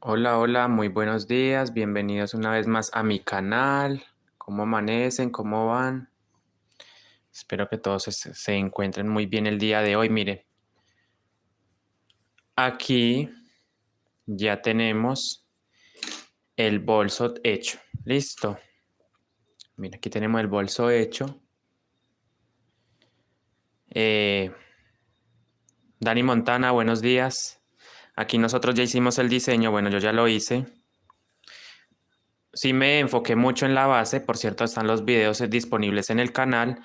Hola, hola, muy buenos días, bienvenidos una vez más a mi canal. ¿Cómo amanecen? ¿Cómo van? Espero que todos se encuentren muy bien el día de hoy. Mire, aquí ya tenemos el bolso hecho. Listo. Mira, aquí tenemos el bolso hecho. Eh, Dani Montana, buenos días. Aquí nosotros ya hicimos el diseño. Bueno, yo ya lo hice. Sí me enfoqué mucho en la base. Por cierto, están los videos disponibles en el canal.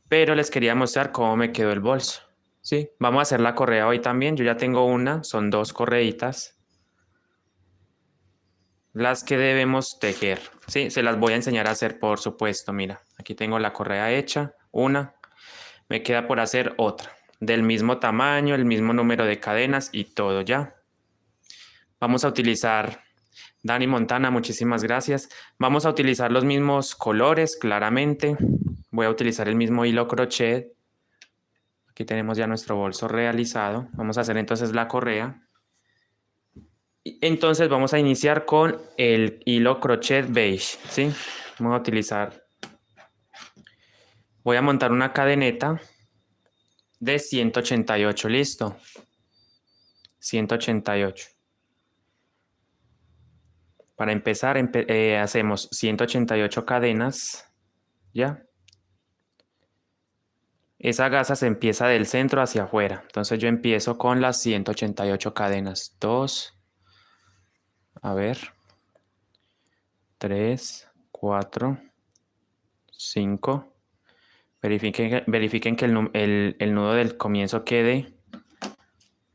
Pero les quería mostrar cómo me quedó el bolso. Sí, vamos a hacer la correa hoy también. Yo ya tengo una, son dos correitas, las que debemos tejer. Sí, se las voy a enseñar a hacer, por supuesto. Mira, aquí tengo la correa hecha, una. Me queda por hacer otra, del mismo tamaño, el mismo número de cadenas y todo ya. Vamos a utilizar, Dani Montana, muchísimas gracias. Vamos a utilizar los mismos colores, claramente. Voy a utilizar el mismo hilo crochet. Aquí tenemos ya nuestro bolso realizado. Vamos a hacer entonces la correa. Entonces vamos a iniciar con el hilo crochet beige, ¿sí? Vamos a utilizar, voy a montar una cadeneta de 188, listo. 188. Para empezar, hacemos 188 cadenas, ¿ya? Esa gasa se empieza del centro hacia afuera. Entonces yo empiezo con las 188 cadenas. 2, a ver, 3, 4, 5. Verifiquen que el nudo del comienzo quede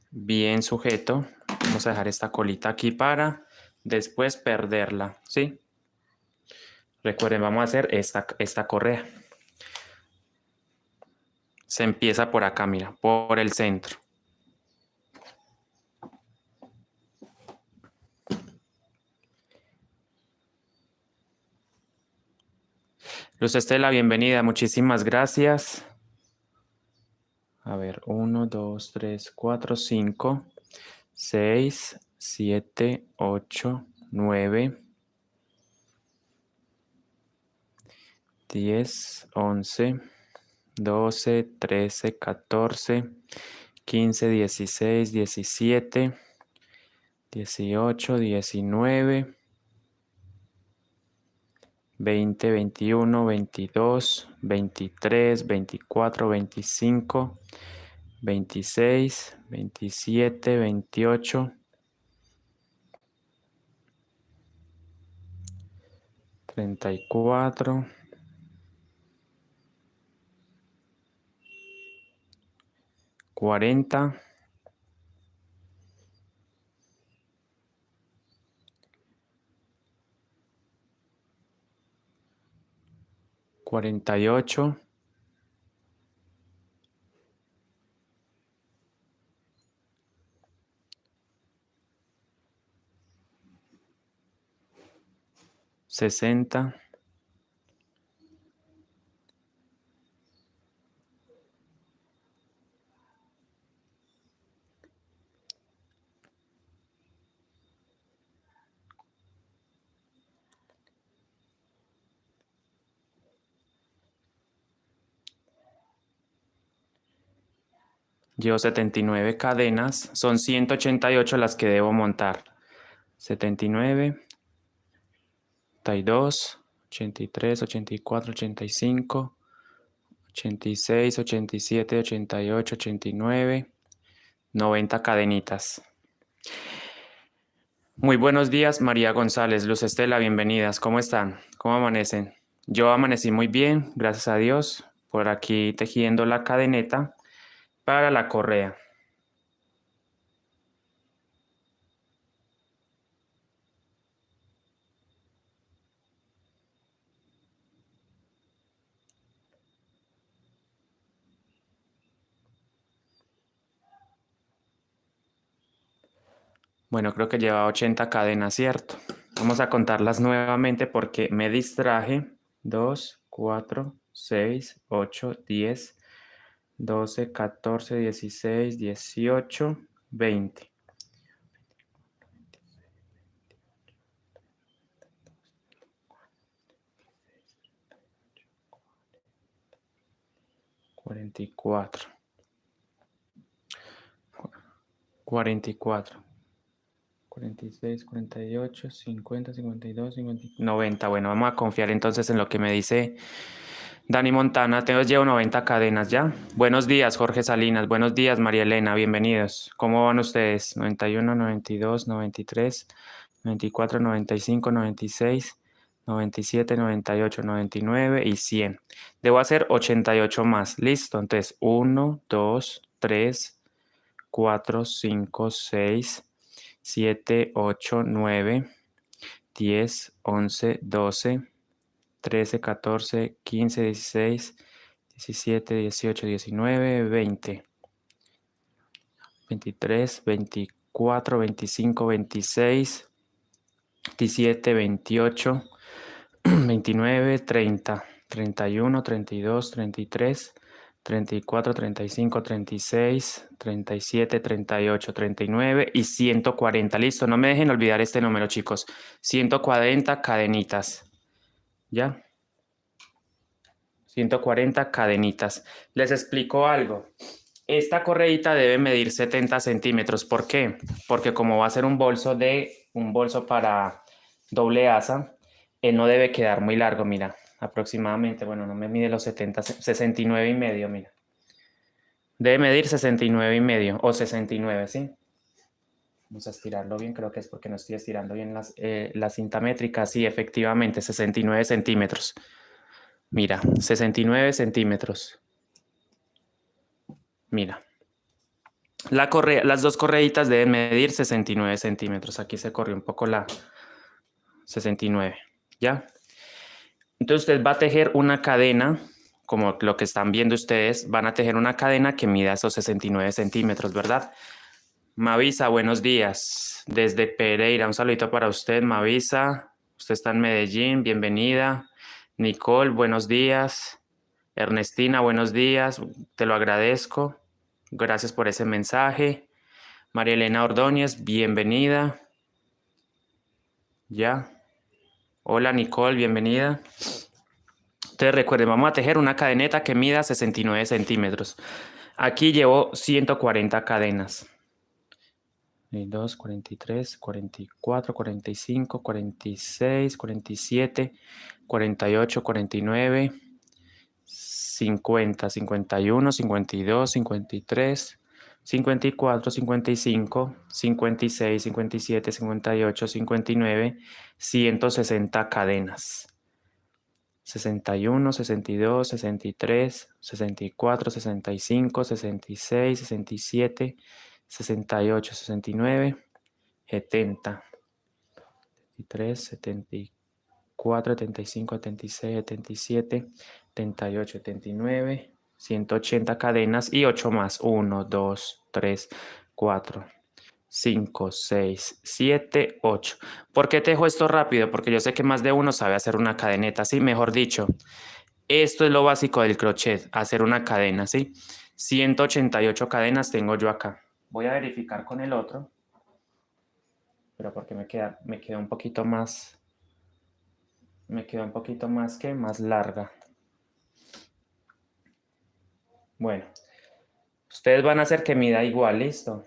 bien sujeto. Vamos a dejar esta colita aquí para después perderla, ¿sí? Recuerden, vamos a hacer esta correa. Se empieza por acá, mira, por el centro. Luz Estela, bienvenida, muchísimas gracias. A ver, 1, 2, 3, 4, 5, 6, 7, 8, 9, 10, 11, 12, 13, 14, 15, 16, 17, 18, 19, 20, 21, 22, 23, 24, 25, 26, 27, 28, 34, 40, 48, 60, 79 cadenas, son 188 las que debo montar. 79, 82, 83, 84, 85, 86, 87, 88, 89, 90 cadenitas. Muy buenos días, María González, Luz Estela, bienvenidas. ¿Cómo están? ¿Cómo amanecen? Yo amanecí muy bien, gracias a Dios, por aquí tejiendo la cadeneta para la correa. Bueno, creo que lleva 80 cadenas, ¿cierto? Vamos a contarlas nuevamente porque me distraje. 2, 4, 6, 8, 10, 12, 14, 16, 18, 20. 44, 44, 46, 48, 50, 52, 50, 90. Bueno, vamos a confiar entonces en lo que me dice Dani Montana. Llevo 90 cadenas ya. Buenos días, Jorge Salinas. Buenos días, María Elena. Bienvenidos. ¿Cómo van ustedes? 91, 92, 93, 94, 95, 96, 97, 98, 99 y 100. Debo hacer 88 más. Listo. Entonces, 1, 2, 3, 4, 5, 6, 7, 8, 9, 10, 11, 12, 13, 14, 15, 16, 17, 18, 19, 20, 23, 24, 25, 26, 27, 28, 29, 30, 31, 32, 33, 34, 35, 36, 37, 38, 39 y 140. Listo, no me dejen olvidar este número, chicos. 140 cadenitas. ¿Ya? 140 cadenitas. Les explico algo. Esta correíta debe medir 70 centímetros. ¿Por qué? Porque como va a ser un bolso para doble asa, no debe quedar muy largo, mira. Aproximadamente, bueno, no me mide los 70, 69 y medio, mira. Debe medir 69 y medio o 69, ¿sí? Vamos a estirarlo bien, creo que es porque no estoy estirando bien la cinta métrica. Sí, efectivamente, 69 centímetros. Mira, 69 centímetros. Mira. Las dos correitas deben medir 69 centímetros. Aquí se corrió un poco la 69, ¿ya? Entonces usted va a tejer una cadena, como lo que están viendo ustedes, van a tejer una cadena que mida esos 69 centímetros, ¿verdad? Mavisa, buenos días. Desde Pereira, un saludito para usted, Mavisa. Usted está en Medellín, bienvenida. Nicole, buenos días. Ernestina, buenos días. Te lo agradezco. Gracias por ese mensaje. María Elena Ordóñez, bienvenida. Ya. Hola Nicole, bienvenida. Entonces recuerden, vamos a tejer una cadeneta que mida 69 centímetros. Aquí llevo 140 cadenas. 42, 43, 44, 45, 46, 47, 48, 49, 50, 51, 52, 53, 54, 55, 56, 57, 58, 59, 160 cadenas. 61, 62, 63, 64, 65, 66, 67, 68, 69, 70, 73, 74, 75, 76, 77, 78, 79, 180 cadenas y 8 más. 1, 2, 3, 4, 5, 6, 7, 8. ¿Por qué tejo esto rápido? Porque yo sé que más de uno sabe hacer una cadeneta, ¿sí? Mejor dicho, esto es lo básico del crochet, hacer una cadena, ¿sí? 188 cadenas tengo yo acá. Voy a verificar con el otro, pero porque me queda un poquito más, más larga. Bueno, ustedes van a hacer que mida igual, ¿listo?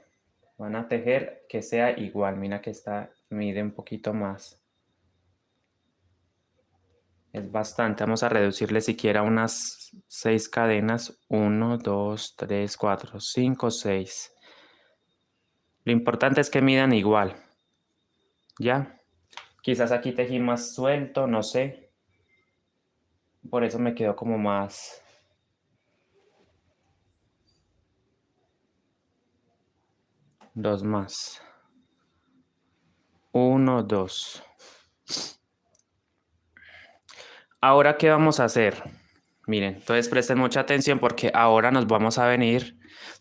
Van a tejer que sea igual. Mira que esta mide un poquito más. Es bastante. Vamos a reducirle siquiera unas 6 cadenas. 1, 2, 3, 4, 5, 6. Lo importante es que midan igual. ¿Ya? Quizás aquí tejí más suelto, no sé. Por eso me quedó como más... Dos más. 1, 2. Ahora, ¿qué vamos a hacer? Miren, entonces presten mucha atención porque ahora nos vamos a venir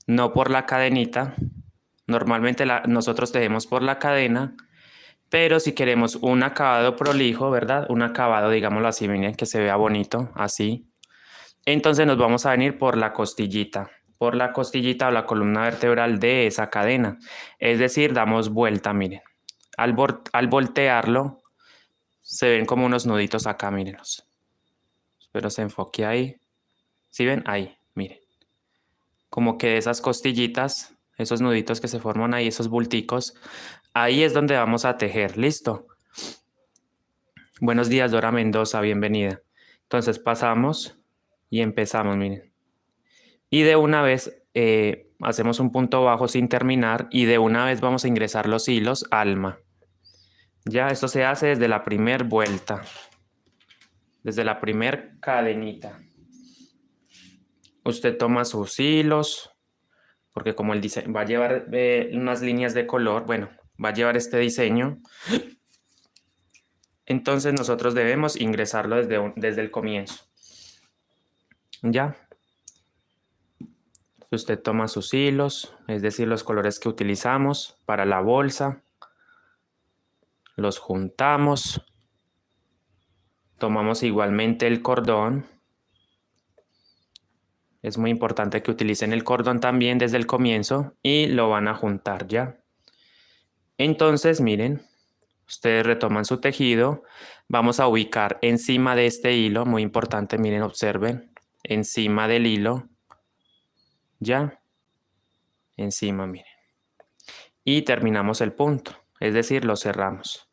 no por la cadenita. Normalmente nosotros tejemos por la cadena, pero si queremos un acabado prolijo, ¿verdad? Un acabado, digámoslo así, miren, que se vea bonito, así. Entonces nos vamos a venir por la costillita o la columna vertebral de esa cadena. Es decir, damos vuelta, miren. Al voltearlo, se ven como unos nuditos acá, mírenlos. Espero se enfoque ahí. ¿Sí ven? Ahí, miren. como que de esas costillitas, esos nuditos que se forman ahí, esos bulticos, ahí es donde vamos a tejer, ¿listo? Buenos días, Dora Mendoza, bienvenida. Entonces pasamos y empezamos, miren. Y de una vez hacemos un punto bajo sin terminar y de una vez vamos a ingresar los hilos alma. Ya, esto se hace desde la primer vuelta, desde la primer cadenita. Usted toma sus hilos, porque como el diseño va a llevar unas líneas de color, bueno, va a llevar este diseño. Entonces nosotros debemos ingresarlo desde el comienzo. Ya. Usted toma sus hilos, es decir, los colores que utilizamos para la bolsa. Los juntamos. Tomamos igualmente el cordón. Es muy importante que utilicen el cordón también desde el comienzo y lo van a juntar ya. Entonces, miren, ustedes retoman su tejido. Vamos a ubicar encima de este hilo, muy importante, miren, observen, encima del hilo, ya, encima, miren. Y terminamos el punto, es decir, lo cerramos.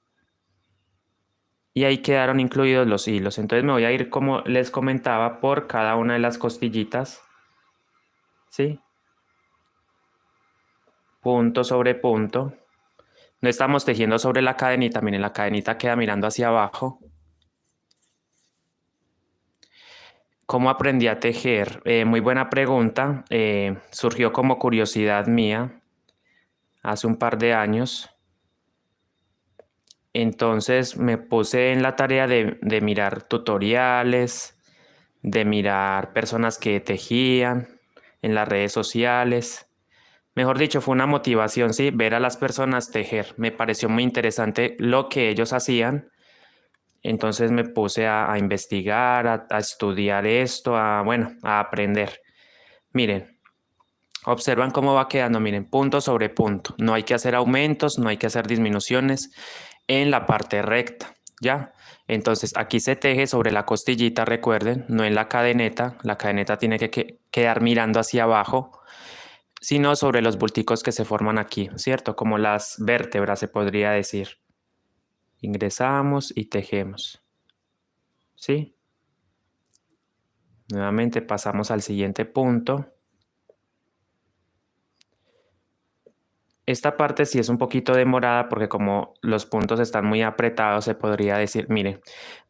Y ahí quedaron incluidos los hilos. Entonces me voy a ir, como les comentaba, por cada una de las costillitas, ¿sí? Punto sobre punto. No estamos tejiendo sobre la cadenita, miren, la cadenita queda mirando hacia abajo. ¿Cómo aprendí a tejer? Muy buena pregunta. Surgió como curiosidad mía hace un par de años. Entonces me puse en la tarea de mirar tutoriales, de mirar personas que tejían en las redes sociales. Mejor dicho, fue una motivación, sí, ver a las personas tejer. Me pareció muy interesante lo que ellos hacían. Entonces me puse a investigar, a estudiar esto, bueno, a aprender. Miren, observan cómo va quedando, miren, punto sobre punto. No hay que hacer aumentos, no hay que hacer disminuciones en la parte recta, ¿ya? Entonces aquí se teje sobre la costillita, recuerden, no en la cadeneta. La cadeneta tiene que quedar mirando hacia abajo, sino sobre los bulticos que se forman aquí, ¿cierto? Como las vértebras, se podría decir. Ingresamos y tejemos, ¿sí? Nuevamente pasamos al siguiente punto. Esta parte sí es un poquito demorada porque como los puntos están muy apretados, se podría decir, mire,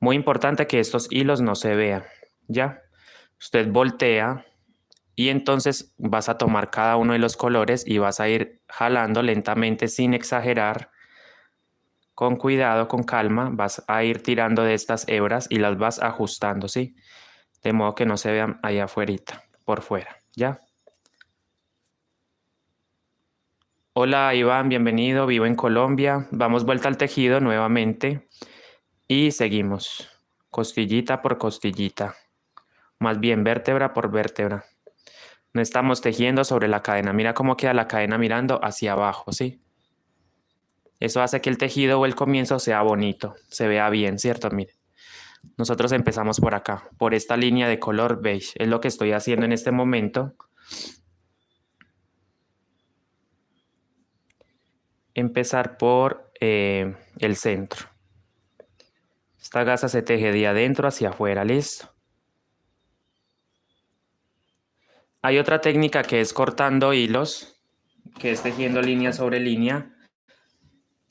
muy importante que estos hilos no se vean, ¿ya? Usted voltea y entonces vas a tomar cada uno de los colores y vas a ir jalando lentamente sin exagerar, con cuidado, con calma, vas a ir tirando de estas hebras y las vas ajustando, ¿sí? De modo que no se vean ahí afuerita, por fuera, ¿ya? Hola Iván, bienvenido, vivo en Colombia. Vamos vuelta al tejido nuevamente y seguimos, costillita por costillita, más bien vértebra por vértebra. No estamos tejiendo sobre la cadena, mira cómo queda la cadena mirando hacia abajo, ¿sí? Eso hace que el tejido o el comienzo sea bonito, se vea bien, ¿cierto? Mire, nosotros empezamos por acá, por esta línea de color beige, es lo que estoy haciendo en este momento. Empezar por el centro. Esta gasa se teje de adentro hacia afuera, listo. Hay otra técnica que es cortando hilos, que es tejiendo línea sobre línea,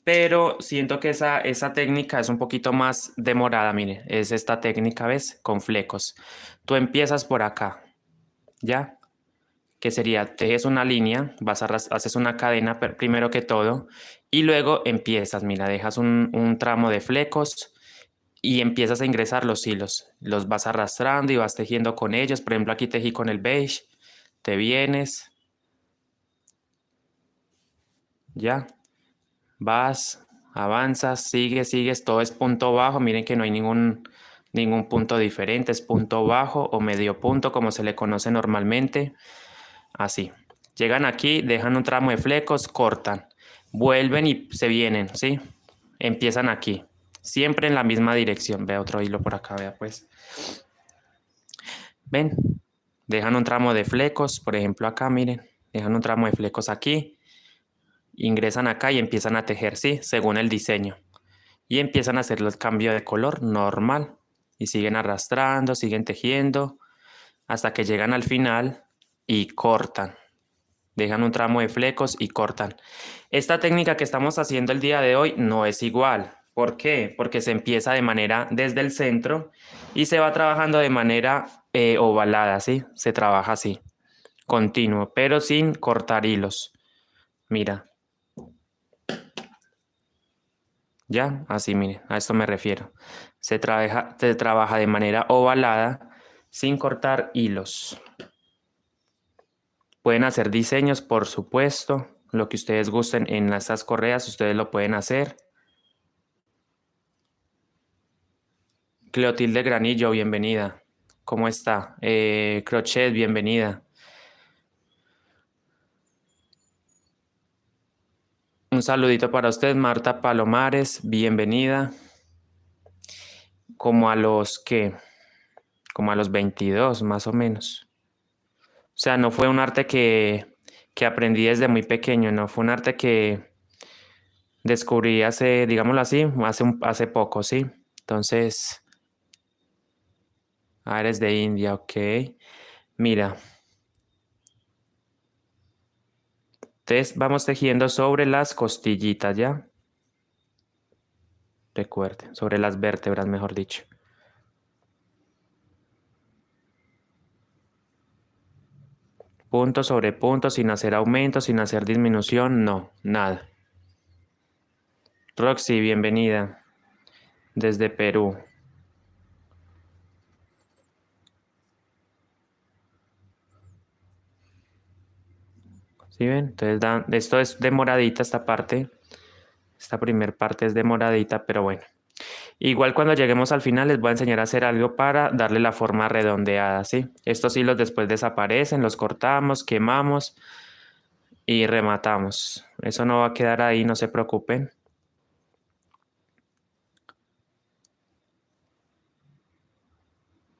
pero siento que esa técnica es un poquito más demorada, mire, es esta técnica, ¿ves? Con flecos. Tú empiezas por acá, ¿ya? Que sería, tejes una línea, haces una cadena primero que todo, y luego empiezas, mira, dejas un tramo de flecos y empiezas a ingresar los hilos. Los vas arrastrando y vas tejiendo con ellos. Por ejemplo, aquí tejí con el beige, te vienes, ya, vas, avanzas, sigues, todo es punto bajo. Miren que no hay ningún punto diferente, es punto bajo o medio punto como se le conoce normalmente. Así. Llegan aquí, dejan un tramo de flecos, cortan, vuelven y se vienen, ¿sí? Empiezan aquí, siempre en la misma dirección. Ve otro hilo por acá, vea pues. ¿Ven? Dejan un tramo de flecos, por ejemplo acá, miren, dejan un tramo de flecos aquí, ingresan acá y empiezan a tejer, ¿sí? Según el diseño. Y empiezan a hacer el cambio de color normal. Y siguen arrastrando, siguen tejiendo, hasta que llegan al final y cortan. Dejan un tramo de flecos y cortan. Esta técnica que estamos haciendo el día de hoy no es igual. ¿Por qué? Porque se empieza de manera desde el centro y se va trabajando de manera ovalada, ¿sí? Se trabaja así, continuo, pero sin cortar hilos. Mira, ya, así, miren, a esto me refiero. Se trabaja de manera ovalada sin cortar hilos. Pueden hacer diseños, por supuesto. Lo que ustedes gusten en estas correas, ustedes lo pueden hacer. Cleotilde Granillo, bienvenida. ¿Cómo está? Crochet, bienvenida. Un saludito para usted, Marta Palomares, bienvenida. Como a los que, como a los 22 más o menos. O sea, no fue un arte que aprendí desde muy pequeño, no fue un arte que descubrí hace, digámoslo así, hace poco, ¿sí? Entonces, eres de India, ok. Mira, entonces vamos tejiendo sobre las costillitas, ¿ya? Recuerde, sobre las vértebras, mejor dicho. Punto sobre punto, sin hacer aumento, sin hacer disminución, no, nada. Roxy, bienvenida desde Perú. ¿Sí ven? Entonces, esto es demoradita esta parte. Esta primera parte es demoradita, pero bueno. Igual cuando lleguemos al final les voy a enseñar a hacer algo para darle la forma redondeada, ¿sí? Estos hilos después desaparecen, los cortamos, quemamos y rematamos. Eso no va a quedar ahí, no se preocupen.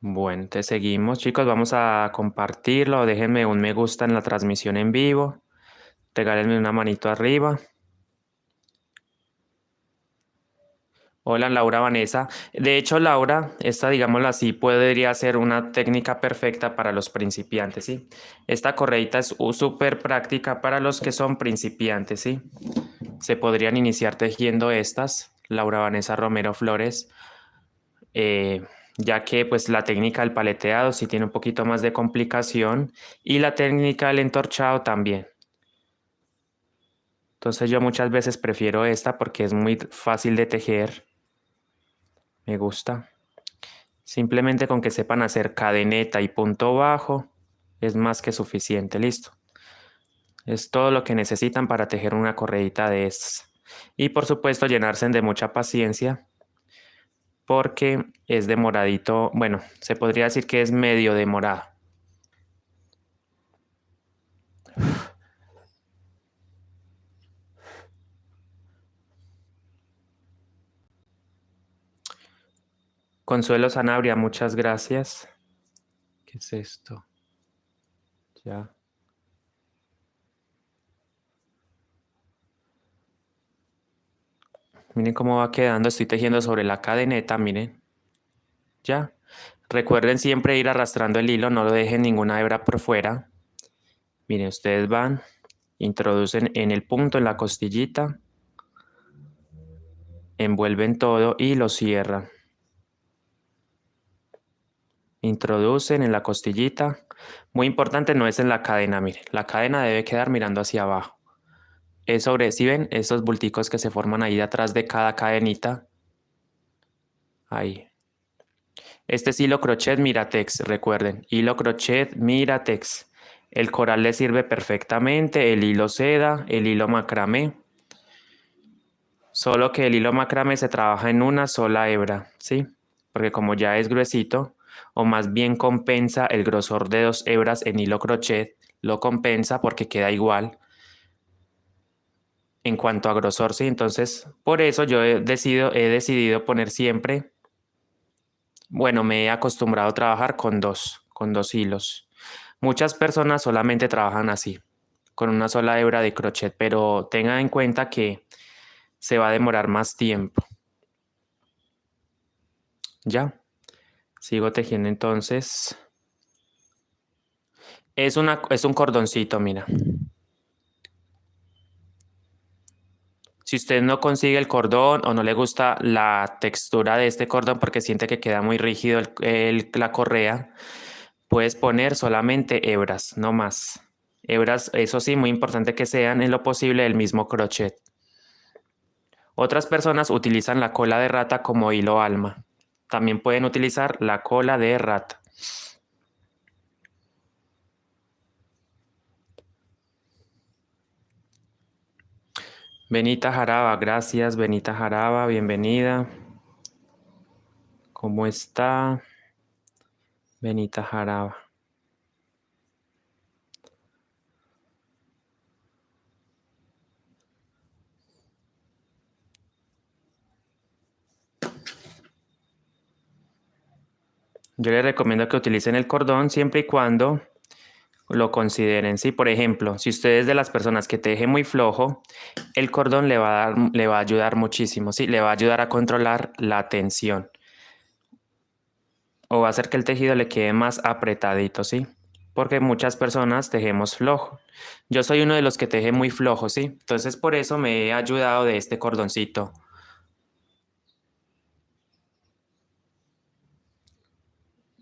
Bueno, entonces seguimos, chicos. Vamos a compartirlo. Déjenme un me gusta en la transmisión en vivo. Regálenme una manito arriba. Hola, Laura Vanessa. De hecho, Laura, esta, digámoslo así, podría ser una técnica perfecta para los principiantes, ¿sí? Esta correita es súper práctica para los que son principiantes, ¿sí? Se podrían iniciar tejiendo estas, Laura Vanessa Romero Flores, ya que pues la técnica del paleteado sí tiene un poquito más de complicación y la técnica del entorchado también. Entonces yo muchas veces prefiero esta porque es muy fácil de tejer. Me gusta. Simplemente con que sepan hacer cadeneta y punto bajo es más que suficiente. Listo. Es todo lo que necesitan para tejer una correíta de estas. Y por supuesto llenarse de mucha paciencia porque es demoradito. Bueno, se podría decir que es medio demorado. Consuelo Sanabria, muchas gracias. ¿Qué es esto? Ya. Miren cómo va quedando. Estoy tejiendo sobre la cadeneta, miren. Ya. Recuerden siempre ir arrastrando el hilo, no lo dejen ninguna hebra por fuera. Miren, ustedes van, introducen en el punto, en la costillita, envuelven todo y lo cierran. Introducen en la costillita. Muy importante, no es en la cadena, miren. La cadena debe quedar mirando hacia abajo. Es sobre, ¿sí ven? Esos bulticos que se forman ahí atrás de cada cadenita. Ahí. Este es hilo crochet Miratex, recuerden. Hilo crochet Miratex. El coral le sirve perfectamente, el hilo seda, el hilo macramé. Solo que el hilo macramé se trabaja en una sola hebra, ¿sí? Porque como ya es gruesito, o más bien compensa el grosor de 2 hebras en hilo crochet, lo compensa porque queda igual en cuanto a grosor, ¿sí? Entonces, por eso yo he decidido poner siempre, bueno, me he acostumbrado a trabajar con dos hilos. Muchas personas solamente trabajan así, con una sola hebra de crochet, pero tengan en cuenta que se va a demorar más tiempo. Ya, sigo tejiendo entonces. Es un cordoncito, mira. Si usted no consigue el cordón o no le gusta la textura de este cordón porque siente que queda muy rígido la correa, puedes poner solamente hebras, no más. Hebras, eso sí, muy importante que sean en lo posible del mismo crochet. Otras personas utilizan la cola de rata como hilo alma. También pueden utilizar la cola de rata. Benita Jaraba, gracias Benita Jaraba, bienvenida. ¿Cómo está? Benita Jaraba. Yo les recomiendo que utilicen el cordón siempre y cuando lo consideren. Sí, por ejemplo, si usted es de las personas que teje muy flojo, el cordón le va a ayudar muchísimo. Sí, le va a ayudar a controlar la tensión. O va a hacer que el tejido le quede más apretadito, ¿sí? Porque muchas personas tejemos flojo. Yo soy uno de los que teje muy flojo, ¿sí? Entonces por eso me he ayudado de este cordoncito.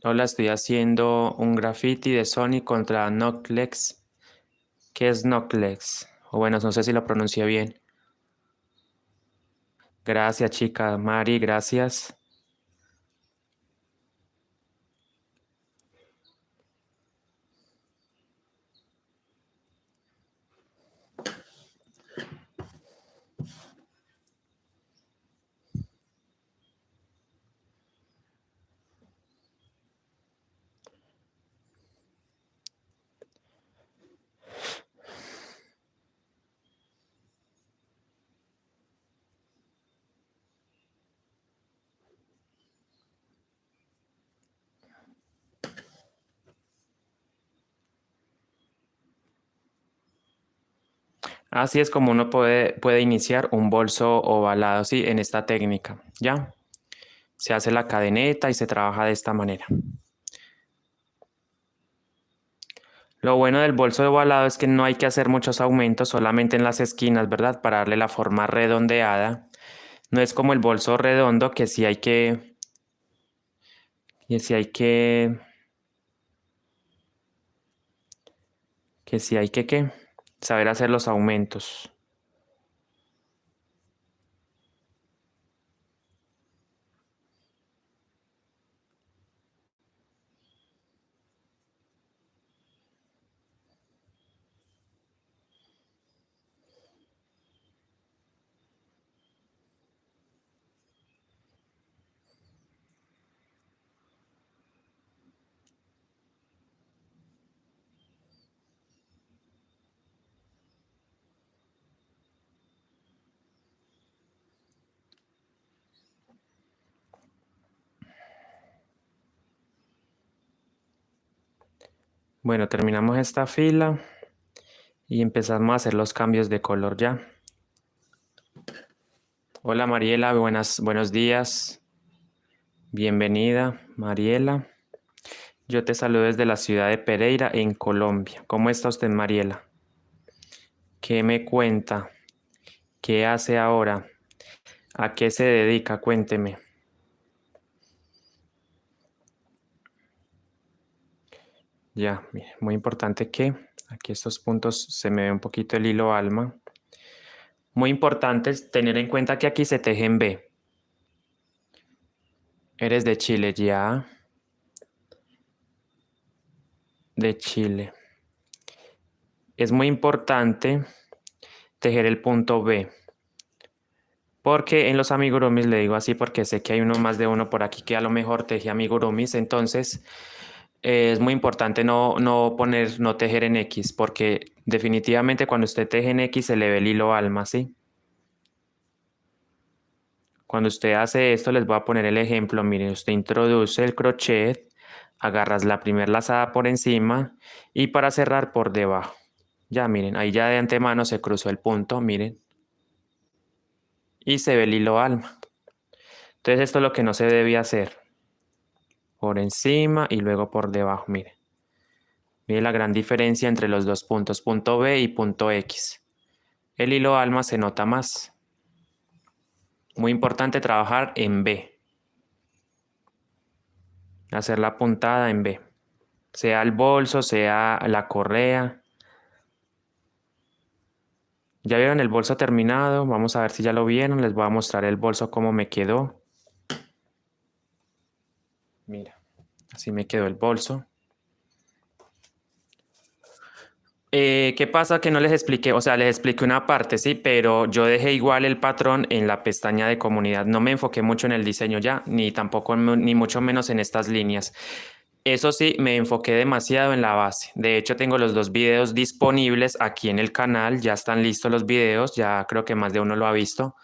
Hola, estoy haciendo un graffiti de Sony contra Knocklex. ¿Qué es Knocklex? O bueno, no sé si lo pronuncié bien. Gracias, chica. Mari, gracias. Así es como uno puede iniciar un bolso ovalado, ¿sí? En esta técnica, ¿ya? Se hace la cadeneta y se trabaja de esta manera. Lo bueno del bolso ovalado es que no hay que hacer muchos aumentos, solamente en las esquinas, ¿verdad? Para darle la forma redondeada. No es como el bolso redondo que sí hay que sí hay que sí hay ¿qué? Saber hacer los aumentos. Bueno, terminamos esta fila y empezamos a hacer los cambios de color ya. Hola Mariela, buenos días. Bienvenida, Mariela. Yo te saludo desde la ciudad de Pereira, en Colombia. ¿Cómo está usted, Mariela? ¿Qué me cuenta? ¿Qué hace ahora? ¿A qué se dedica? Cuénteme. Ya, mire, muy importante que aquí estos puntos se me ve un poquito el hilo alma. Muy importante es tener en cuenta que aquí se teje en B. Eres de Chile, ya. De Chile. Es muy importante tejer el punto B. Porque en los amigurumis, le digo así porque sé que hay uno más de uno por aquí que a lo mejor teje amigurumis, entonces es muy importante no tejer en X, porque definitivamente cuando usted teje en X se le ve el hilo alma, ¿sí? Cuando usted hace esto, les voy a poner el ejemplo, mire, usted introduce el crochet, agarras la primera lazada por encima y para cerrar por debajo. Ya miren, ahí ya de antemano se cruzó el punto, miren. Y se ve el hilo alma. Entonces esto es lo que no se debía hacer. Por encima y luego por debajo, miren. Miren la gran diferencia entre los dos puntos, punto B y punto X. El hilo alma se nota más. Muy importante trabajar en B. Hacer la puntada en B. Sea el bolso, sea la correa. ¿Ya vieron el bolso terminado? Vamos a ver si ya lo vieron. Les voy a mostrar el bolso cómo me quedó. Mira, así me quedó el bolso. ¿Qué pasa? Que no les expliqué, o sea, les expliqué una parte, sí, pero yo dejé igual el patrón en la pestaña de comunidad. No me enfoqué mucho en el diseño ya, ni tampoco, ni mucho menos en estas líneas. Eso sí, me enfoqué demasiado en la base. De hecho, tengo los dos videos disponibles aquí en el canal. Ya están listos los videos, ya creo que más de uno lo ha visto,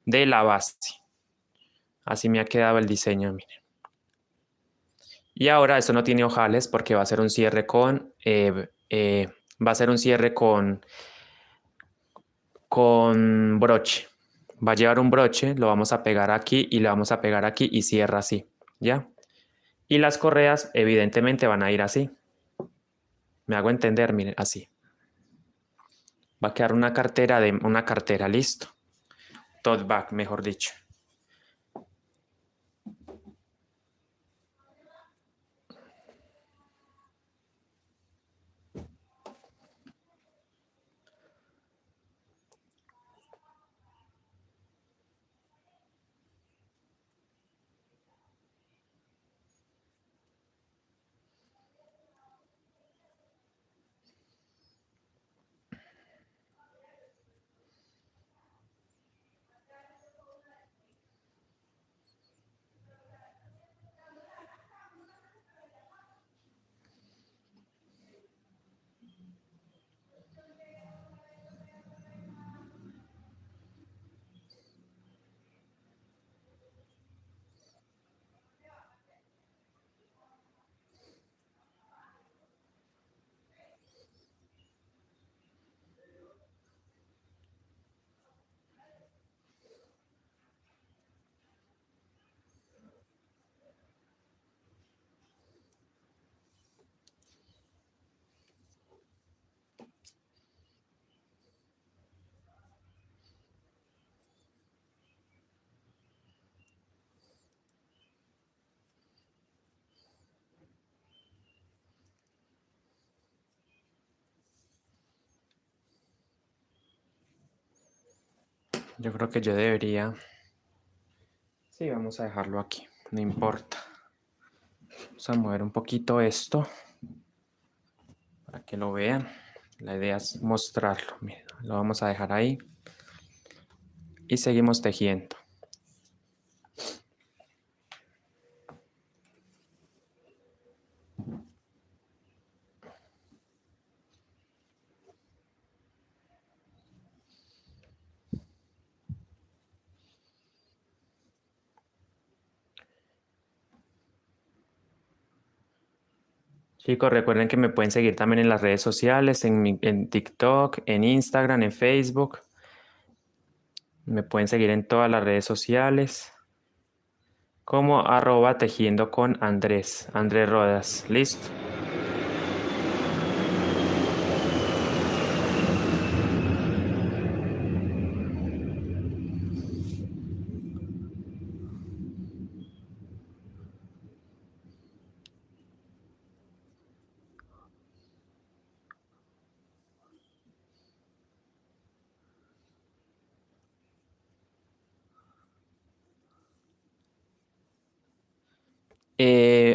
de la base. Así me ha quedado el diseño, miren. Y ahora esto no tiene ojales porque va a ser un cierre con... va a ser un cierre con broche. Va a llevar un broche, lo vamos a pegar aquí y le vamos a pegar aquí y cierra así, ¿ya? Y las correas evidentemente van a ir así. Me hago entender, miren, así. Va a quedar una cartera, listo. Tote bag, mejor dicho. Yo creo que yo debería... Sí, vamos a dejarlo aquí, no importa. Vamos a mover un poquito esto para que lo vean. La idea es mostrarlo. Miren, lo vamos a dejar ahí. Y seguimos tejiendo. Chicos, recuerden que me pueden seguir también en las redes sociales, en TikTok, en Instagram, en Facebook. Me pueden seguir en todas las redes sociales como @tejiendo con Andrés Rodas. ¿Listo?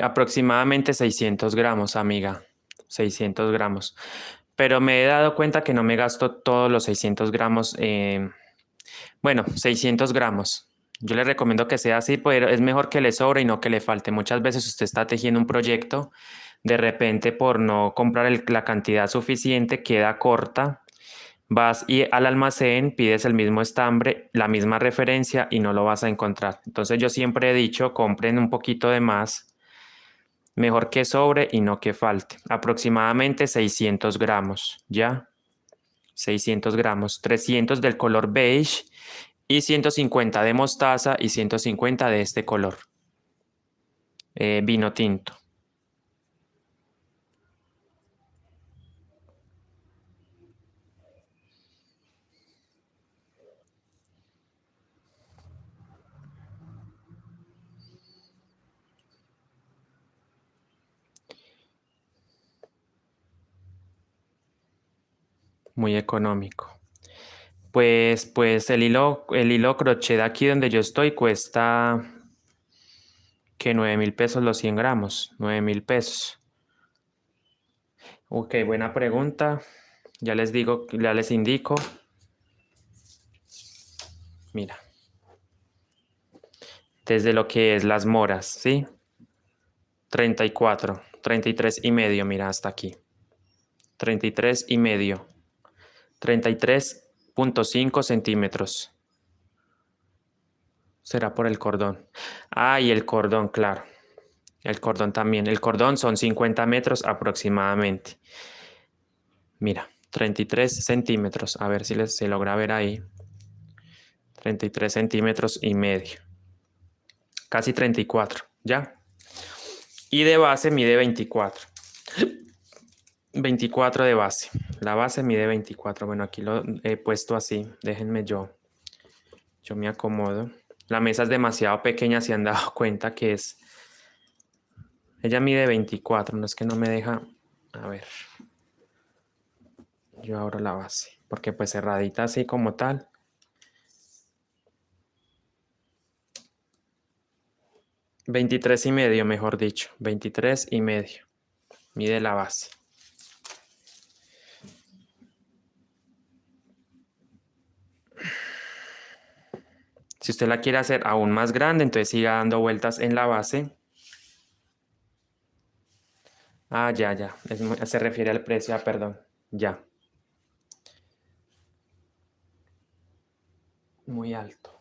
Aproximadamente 600 gramos, amiga. 600 gramos. Pero me he dado cuenta que no me gasto todos los 600 gramos. Bueno, 600 gramos. Yo le recomiendo que sea así, pero es mejor que le sobre y no que le falte. Muchas veces usted está tejiendo un proyecto, de repente por no comprar la cantidad suficiente queda corta. Vas y al almacén, pides el mismo estambre, la misma referencia y no lo vas a encontrar. Entonces yo siempre he dicho, compren un poquito de más Mejor que sobre y no que falte. Aproximadamente 600 gramos, ¿ya? 600 gramos. 300 del color beige y 150 de mostaza y 150 de este color. Vino tinto. Muy económico. Pues el hilo crochet de aquí donde yo estoy cuesta que 9.000 pesos los 100 gramos. 9.000 pesos. Ok, buena pregunta. Ya les digo, ya les indico. Mira, desde lo que es las moras, ¿sí? 34, 33,5, mira, hasta aquí. 33,5. 33,5 centímetros. Será por el cordón. Ah, y el cordón, claro. El cordón también. El cordón son 50 metros aproximadamente. Mira, 33 centímetros. A ver si se logra ver ahí. 33 centímetros y medio. Casi 34, ¿ya? Y de base mide 24. 24 de base. La base mide 24. Bueno, aquí lo he puesto así. Déjenme yo me acomodo. La mesa es demasiado pequeña, si han dado cuenta que es... Ella mide 24, no es que no me deja... A ver. Yo abro la base, porque pues cerradita así como tal. $23,5, mejor dicho. 23,5. Mide la base. Si usted la quiere hacer aún más grande, entonces siga dando vueltas en la base. Ah, ya. Se refiere al precio, perdón. Ya. Muy alto.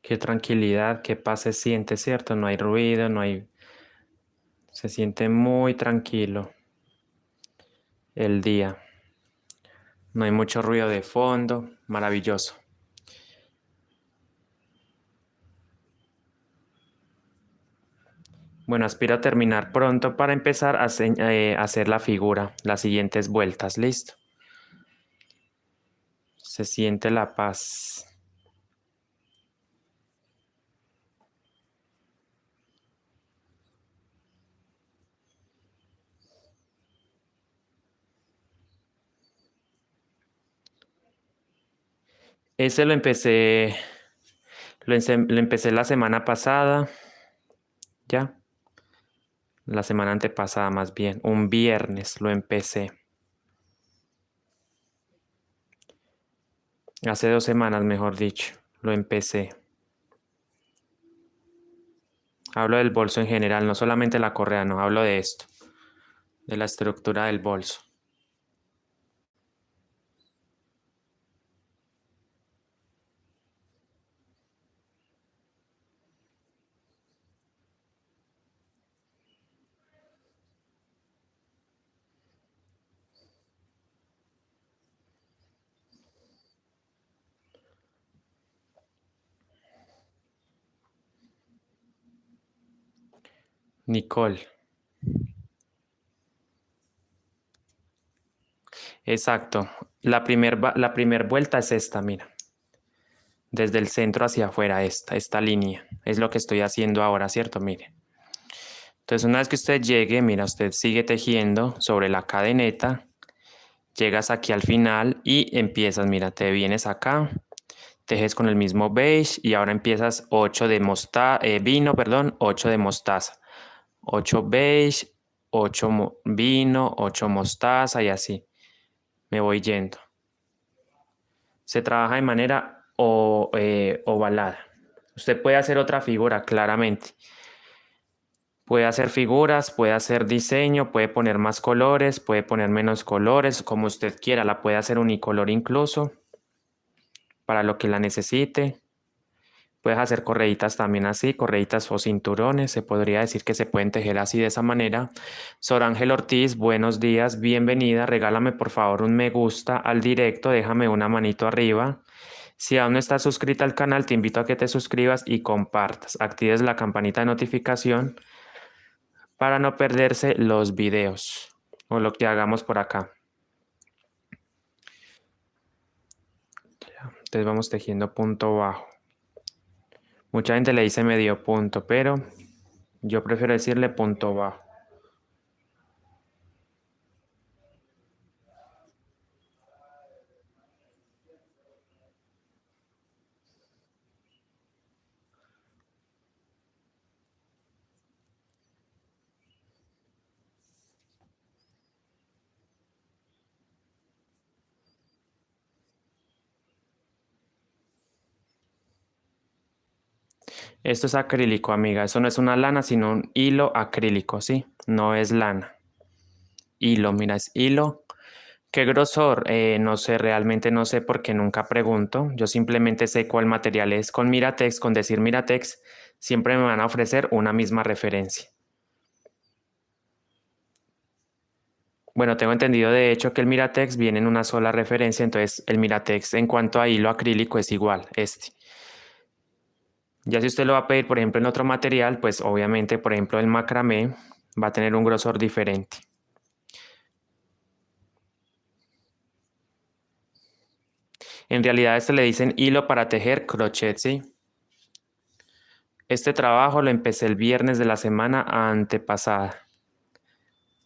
Qué tranquilidad, qué paz se siente, ¿cierto? No hay ruido, no hay... Se siente muy tranquilo el día. No hay mucho ruido de fondo. Maravilloso. Bueno, aspiro a terminar pronto para empezar a hacer la figura, las siguientes vueltas. ¿Listo? Se siente la paz. Ese lo empecé la semana pasada, ya, la semana antepasada más bien, un viernes lo empecé. Hace 2 semanas, mejor dicho, lo empecé. Hablo del bolso en general, no solamente la correa, no, hablo de esto, de la estructura del bolso. Nicole. Exacto. La primer vuelta es esta, mira. Desde el centro hacia afuera, esta línea. Es lo que estoy haciendo ahora, ¿cierto? Mire. Entonces, una vez que usted llegue, mira, usted sigue tejiendo sobre la cadeneta. Llegas aquí al final y empiezas, mira, te vienes acá, tejes con el mismo beige y ahora empiezas 8 de vino, perdón, 8 de mostaza, 8 beige, 8 vino, 8 mostaza y así. Me voy yendo. Se trabaja de manera ovalada. Usted puede hacer otra figura, claramente. Puede hacer figuras, puede hacer diseño, puede poner más colores, puede poner menos colores, como usted quiera. La puede hacer unicolor incluso, para lo que la necesite. Puedes hacer correitas también así, correitas o cinturones. Se podría decir que se pueden tejer así de esa manera. Sor Ángel Ortiz, buenos días, bienvenida. Regálame por favor un me gusta al directo, déjame una manito arriba. Si aún no estás suscrita al canal, te invito a que te suscribas y compartas. Actives la campanita de notificación para no perderse los videos o lo que hagamos por acá. Entonces vamos tejiendo punto bajo. Mucha gente le dice medio punto, pero yo prefiero decirle punto bajo. Esto es acrílico, amiga. Eso no es una lana, sino un hilo acrílico, ¿sí? No es lana. Hilo, mira, es hilo. ¿Qué grosor? No sé, realmente no sé porque nunca pregunto. Yo simplemente sé cuál material es. Con Miratex, con decir Miratex, siempre me van a ofrecer una misma referencia. Bueno, tengo entendido de hecho que el Miratex viene en una sola referencia, entonces el Miratex en cuanto a hilo acrílico es igual, este. Ya si usted lo va a pedir, por ejemplo, en otro material, pues obviamente, por ejemplo, el macramé va a tener un grosor diferente. En realidad, este le dicen hilo para tejer crochet, ¿sí? Este trabajo lo empecé el viernes de la semana antepasada.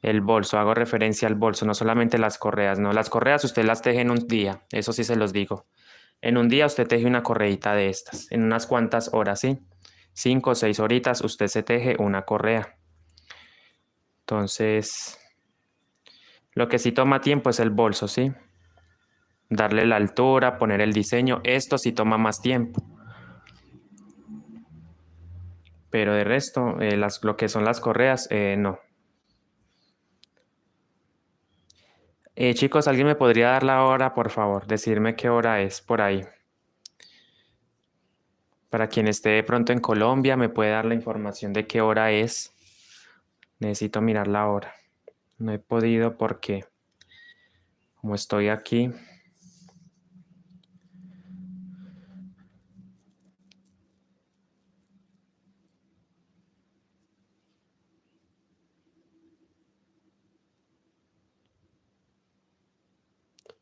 El bolso, hago referencia al bolso, no solamente las correas, no. Las correas usted las teje en un día, eso sí se los digo. En un día usted teje una correíta de estas, en unas cuantas horas, ¿sí? 5 o 6 horitas usted se teje una correa. Entonces, lo que sí toma tiempo es el bolso, ¿sí? Darle la altura, poner el diseño, esto sí toma más tiempo. Pero de resto, lo que son las correas, no. Chicos, ¿alguien me podría dar la hora, por favor? Decirme qué hora es por ahí. Para quien esté de pronto en Colombia, me puede dar la información de qué hora es. Necesito mirar la hora. No he podido porque, como estoy aquí.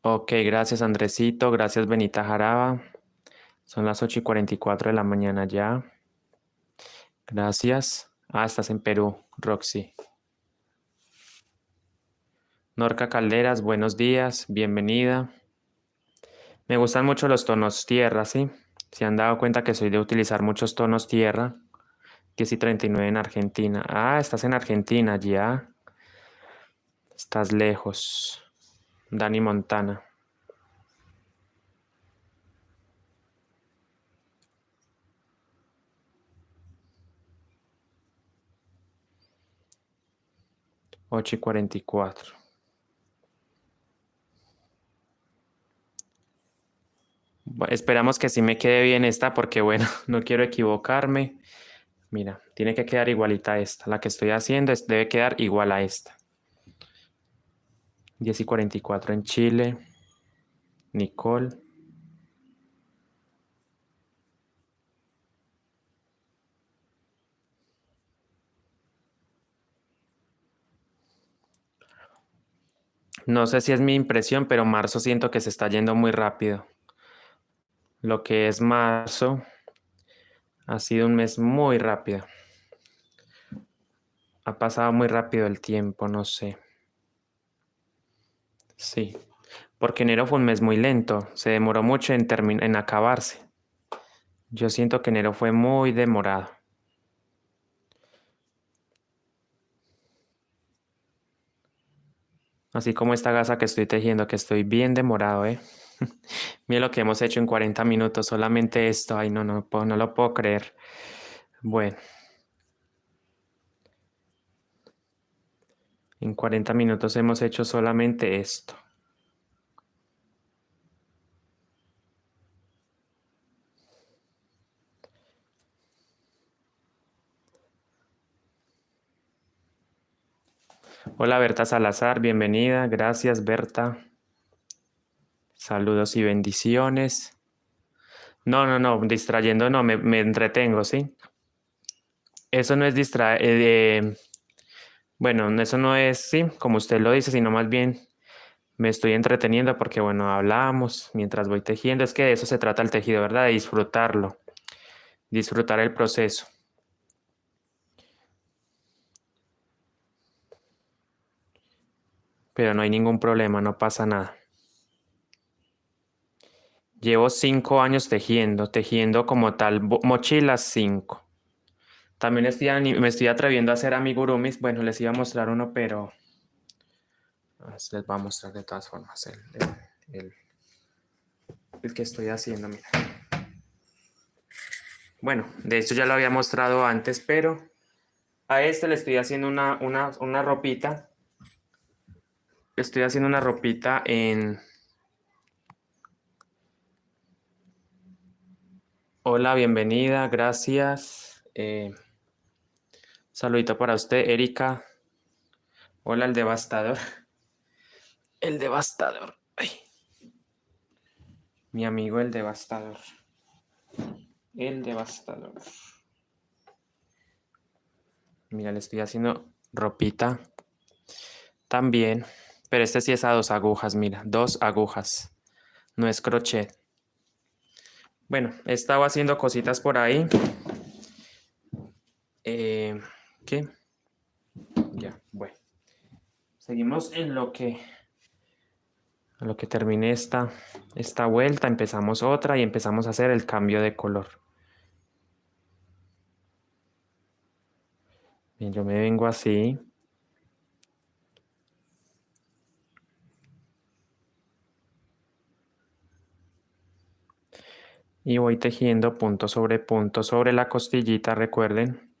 Ok, gracias Andresito, gracias Benita Jaraba. Son las 8:44 de la mañana ya. Gracias. Ah, estás en Perú, Roxy. Norca Calderas, buenos días, bienvenida. Me gustan mucho los tonos tierra, ¿sí? Se han dado cuenta que soy de utilizar muchos tonos tierra. 10:39 en Argentina. Ah, estás en Argentina, ya. Estás lejos. Dani Montana. Ocho y 44. Esperamos que sí me quede bien esta porque bueno, no quiero equivocarme. Mira, tiene que quedar igualita a esta. La que estoy haciendo debe quedar igual a esta. 10:44 en Chile. Nicole. No sé si es mi impresión, pero marzo siento que se está yendo muy rápido. Lo que es marzo ha sido un mes muy rápido. Ha pasado muy rápido el tiempo, no sé. Sí, porque enero fue un mes muy lento. Se demoró mucho en acabarse. Yo siento que enero fue muy demorado. Así como esta gasa que estoy tejiendo, que estoy bien demorado, ¿eh? Mira lo que hemos hecho en 40 minutos, solamente esto. Ay, no, no lo puedo creer. Bueno, en 40 minutos hemos hecho solamente esto. Hola Berta Salazar, bienvenida. Gracias Berta. Saludos y bendiciones. No, distrayendo no, me entretengo, ¿sí? Eso no es distraer, bueno, eso no es, sí, como usted lo dice, sino más bien me estoy entreteniendo porque, bueno, hablamos mientras voy tejiendo. Es que de eso se trata el tejido, ¿verdad? De disfrutarlo, disfrutar el proceso. Pero no hay ningún problema, no pasa nada. Llevo 5 años tejiendo como tal, mochilas 5. También me estoy atreviendo a hacer amigurumis. Bueno, les iba a mostrar uno, pero les voy a mostrar de todas formas el- el que estoy haciendo, mira. Bueno, de hecho ya lo había mostrado antes, pero a este le estoy haciendo una ropita. Estoy haciendo una ropita en... Hola, bienvenida, gracias. Saludito para usted, Erika. Hola, el devastador. El devastador. Ay, mi amigo el devastador. El devastador. Mira, le estoy haciendo ropita también. Pero este sí es a 2 agujas, mira, 2 agujas. No es crochet. Bueno, he estado haciendo cositas por ahí. Eh, ¿Qué? Ya, bueno. Seguimos en lo que termine esta vuelta. Empezamos otra y empezamos a hacer el cambio de color. Bien, yo me vengo así. Y voy tejiendo punto sobre la costillita, recuerden,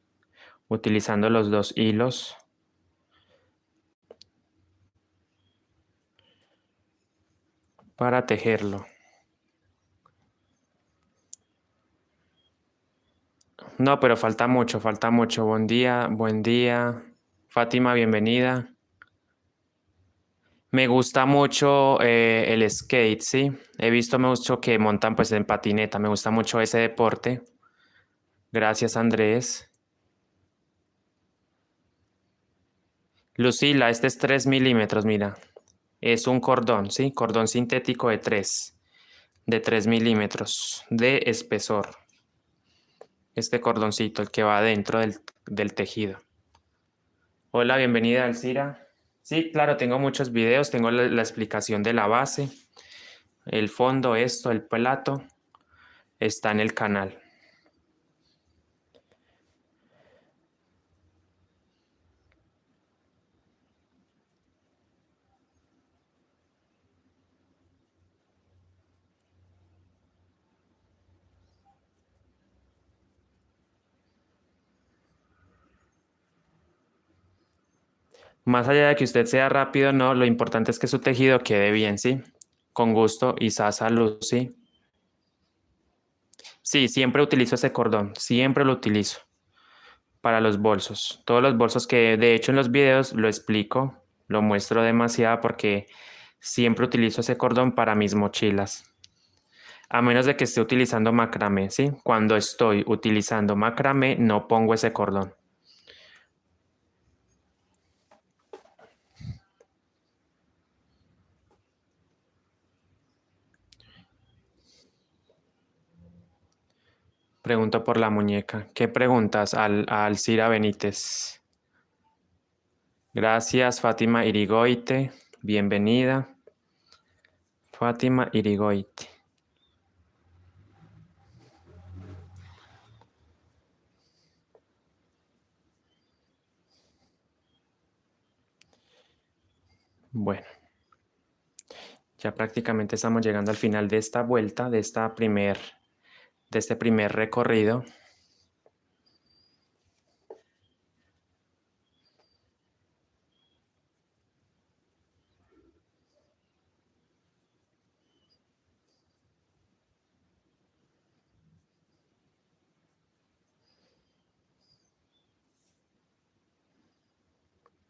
utilizando los 2 hilos. Para tejerlo. No, pero falta mucho, falta mucho. Buen día, buen día. Fátima, bienvenida. Me gusta mucho el skate, ¿sí? He visto mucho que montan pues en patineta. Me gusta mucho ese deporte. Gracias, Andrés. Lucila, este es 3 milímetros, mira. Es un cordón, ¿sí? Cordón sintético de 3 milímetros de espesor. Este cordoncito, el que va dentro del tejido. Hola, bienvenida, Alcira. Sí, claro, tengo muchos videos, tengo la explicación de la base, el fondo, esto, el plato, está en el canal. Más allá de que usted sea rápido, no, lo importante es que su tejido quede bien, ¿sí? Con gusto y salud, ¿sí? Sí, siempre utilizo ese cordón, siempre lo utilizo para los bolsos. Todos los bolsos que de hecho en los videos lo explico, lo muestro demasiado porque siempre utilizo ese cordón para mis mochilas. A menos de que esté utilizando macramé, ¿sí? Cuando estoy utilizando macramé, no pongo ese cordón. Pregunto por la muñeca. ¿Qué preguntas a Alcira Benítez? Gracias, Fátima Irigoite. Bienvenida. Fátima Irigoite. Bueno, ya prácticamente estamos llegando al final de esta vuelta, de este primer recorrido.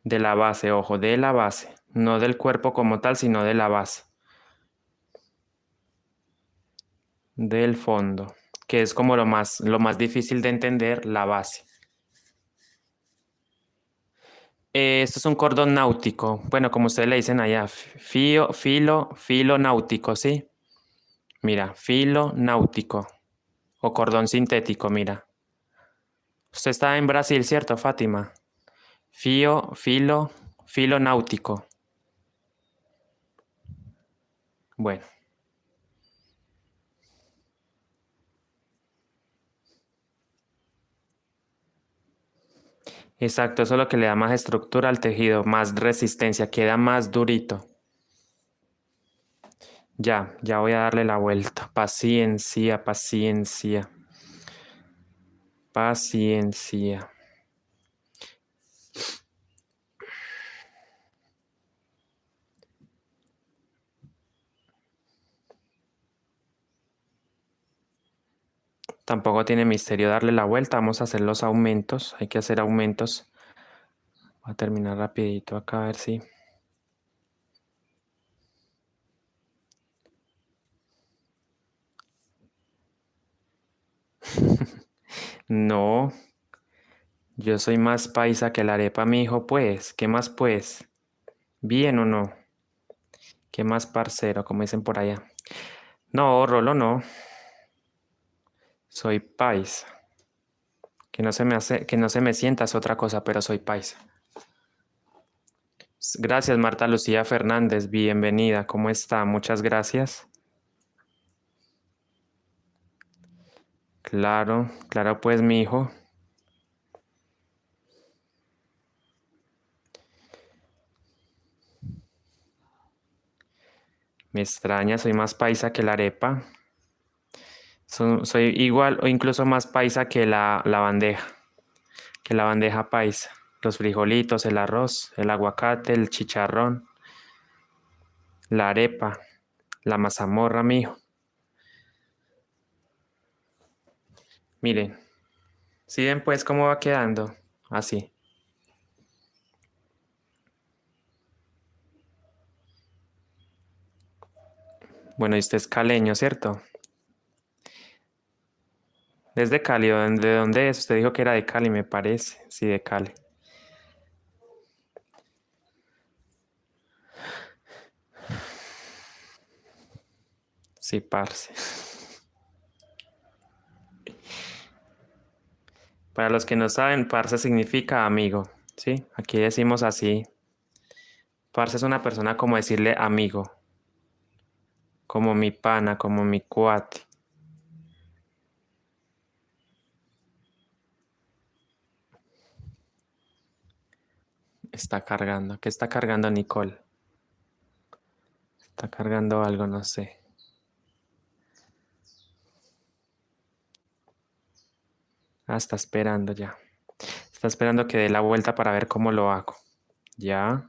De la base, ojo, de la base, no del cuerpo como tal, sino de la base, del fondo, que es como lo más difícil de entender, la base. Esto es un cordón náutico, bueno, como ustedes le dicen allá, filo náutico, ¿sí? Mira, filo náutico o cordón sintético, mira. Usted está en Brasil, ¿cierto, Fátima? Filo náutico. Bueno, exacto, eso es lo que le da más estructura al tejido, más resistencia, queda más durito. Ya voy a darle la vuelta. Paciencia, paciencia, paciencia. Tampoco tiene misterio darle la vuelta. Vamos a hacer los aumentos. Hay que hacer aumentos. Voy a terminar rapidito acá a ver si. No, yo soy más paisa que la arepa, mi hijo, pues. ¿Qué más, pues? ¿Bien o no? ¿Qué más parcero, como dicen por allá? No, Rolo, no. Soy paisa. Que no se me sienta es otra cosa, pero soy paisa. Gracias, Marta Lucía Fernández. Bienvenida. ¿Cómo está? Muchas gracias. Claro, claro, pues, mi hijo. Me extraña, soy más paisa que la arepa. Soy igual o incluso más paisa que que la bandeja paisa. Los frijolitos, el arroz, el aguacate, el chicharrón, la arepa, la mazamorra, mijo. Miren, ¿sí ven pues cómo va quedando? Así. Bueno, y usted es caleño, ¿cierto? Desde Cali, ¿de dónde es? Usted dijo que era de Cali, me parece. Sí, de Cali. Sí, parce. Para los que no saben, parce significa amigo, ¿sí? Aquí decimos así. Parce es una persona como decirle amigo, como mi pana, como mi cuate. Está cargando. ¿Qué está cargando Nicole? Está cargando algo, no sé. Ah, está esperando ya. Está esperando que dé la vuelta para ver cómo lo hago. Ya.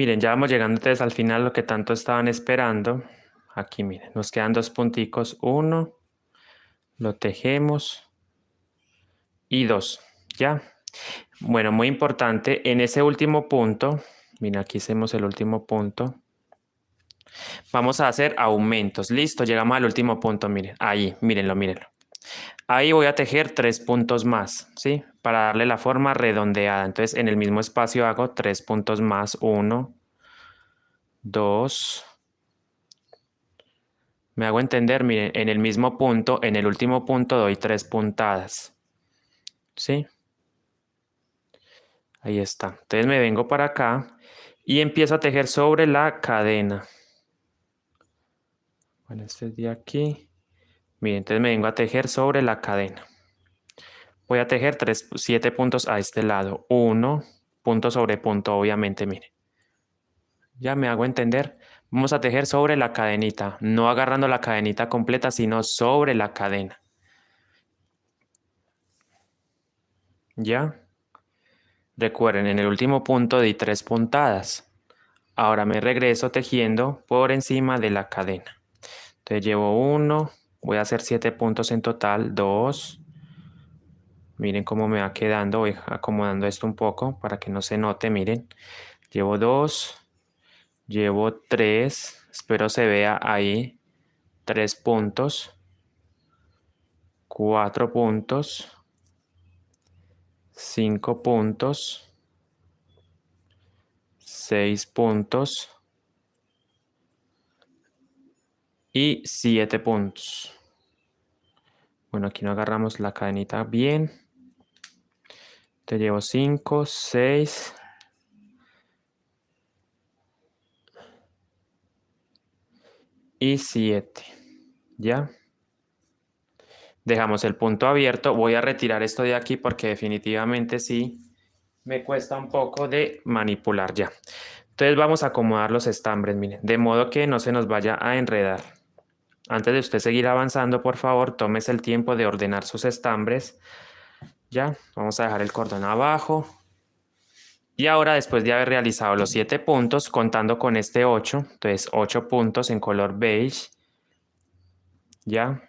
Miren, ya vamos llegando entonces al final, lo que tanto estaban esperando. Aquí, miren, nos quedan 2 punticos. 1, lo tejemos y 2, ¿ya? Bueno, muy importante, en ese último punto, miren, aquí hacemos el último punto. Vamos a hacer aumentos. Listo, llegamos al último punto, miren. Ahí, mírenlo, mírenlo. Ahí voy a tejer 3 puntos más, ¿sí? Para darle la forma redondeada. Entonces, en el mismo espacio hago 3 puntos más. 1, 2. Me hago entender, miren, en el mismo punto, en el último punto doy 3 puntadas, ¿sí? Ahí está. Entonces me vengo para acá y empiezo a tejer sobre la cadena. Bueno, este es de aquí. Miren, entonces me vengo a tejer sobre la cadena. Voy a tejer 7 puntos a este lado. 1, punto sobre punto, obviamente, miren. Ya me hago entender. Vamos a tejer sobre la cadenita, no agarrando la cadenita completa, sino sobre la cadena. ¿Ya? Recuerden, en el último punto di 3 puntadas. Ahora me regreso tejiendo por encima de la cadena. Entonces llevo 1, voy a hacer 7 puntos en total, 2. Miren cómo me va quedando, voy acomodando esto un poco para que no se note, miren. Llevo 2, llevo 3, espero se vea ahí, 3 puntos, 4 puntos, 5 puntos, 6 puntos y 7 puntos. Bueno, aquí no agarramos la cadenita bien. Te llevo 5, 6 y 7. ¿Ya? Dejamos el punto abierto. Voy a retirar esto de aquí porque definitivamente sí me cuesta un poco de manipular ya. Entonces vamos a acomodar los estambres, miren, de modo que no se nos vaya a enredar. Antes de usted seguir avanzando, por favor, tómese el tiempo de ordenar sus estambres. Ya, vamos a dejar el cordón abajo. Y ahora, después de haber realizado los 7 puntos, contando con este 8, entonces 8 puntos en color beige, ya.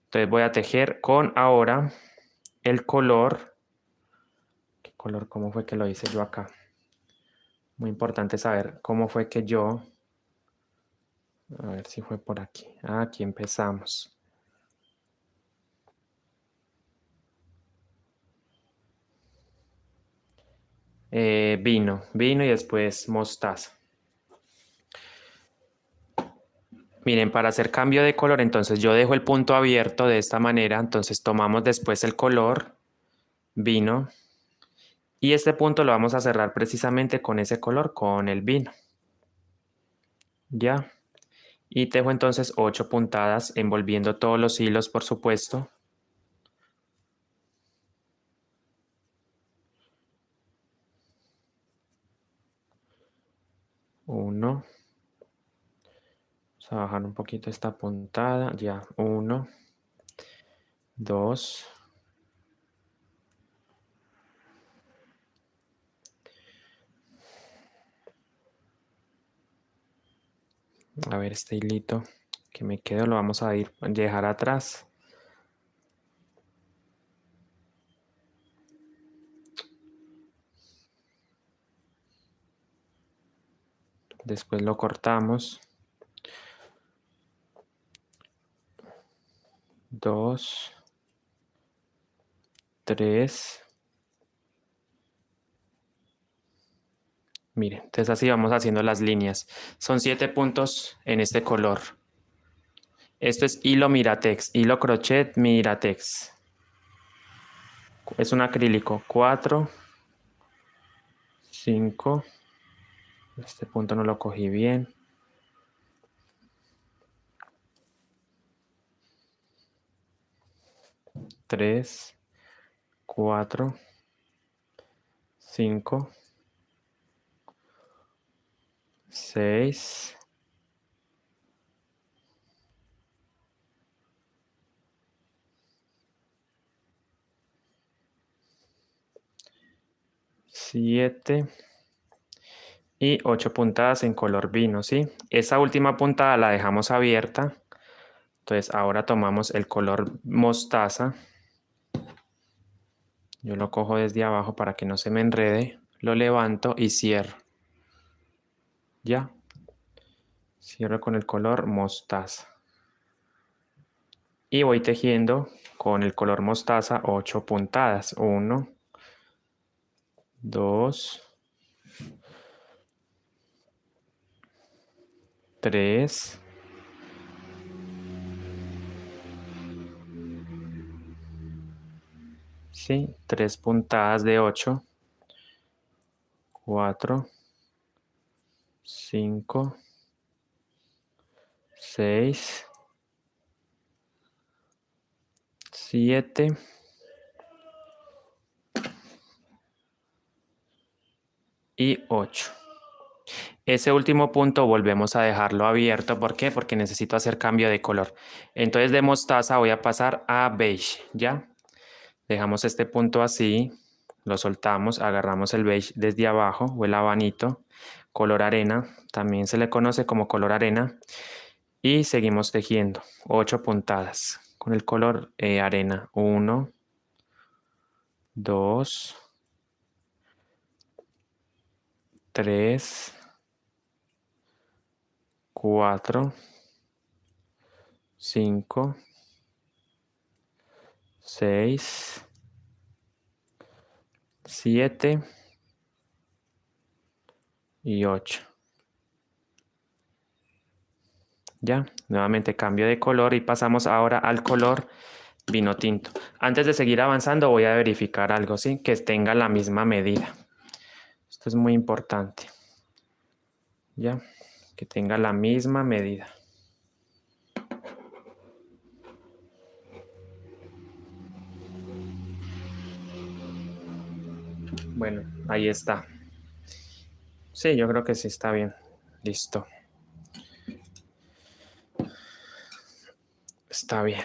Entonces voy a tejer con ahora el color. ¿Qué color? ¿Cómo fue que lo hice yo acá? Muy importante saber cómo fue que yo. A ver si fue por aquí. Aquí empezamos. Vino y después mostaza. Miren, para hacer cambio de color, entonces yo dejo el punto abierto de esta manera. Entonces tomamos después el color vino. Y este punto lo vamos a cerrar precisamente con ese color, con el vino. Ya. Y tejo entonces 8 puntadas envolviendo todos los hilos, por supuesto. 1. Vamos a bajar un poquito esta puntada. Ya. 1, 2. A ver, este hilito que me quedó lo vamos a dejar atrás. Después lo cortamos. 2, 3. Miren, entonces así vamos haciendo las líneas. Son 7 puntos en este color. Esto es hilo Miratex, hilo crochet Miratex. Es un acrílico. 4, 5. Este punto no lo cogí bien. 3, 4, 5, 6, 7 y 8 puntadas en color vino, ¿sí? Esa última puntada la dejamos abierta. Entonces ahora tomamos el color mostaza. Yo lo cojo desde abajo para que no se me enrede. Lo levanto y cierro. Ya. Cierro con el color mostaza. Y voy tejiendo con el color mostaza 8 puntadas. 1, 2, 3, 3 puntadas de 8, 4, 5, 6, 7 y 8. Ese último punto volvemos a dejarlo abierto. ¿Por qué? Porque necesito hacer cambio de color. Entonces de mostaza voy a pasar a beige, ¿ya? Dejamos este punto así, lo soltamos, agarramos el beige desde abajo o el habanito, color arena, también se le conoce como color arena, y seguimos tejiendo 8 puntadas con el color arena. 1, 2, 3, 4, 5, 6, 7 y 8. Ya, nuevamente cambio de color y pasamos ahora al color vino tinto. Antes de seguir avanzando voy a verificar algo, ¿sí? Que tenga la misma medida. Esto es muy importante. Ya, que tenga la misma medida. Bueno, ahí está. Sí, yo creo que sí está bien. Listo. Está bien.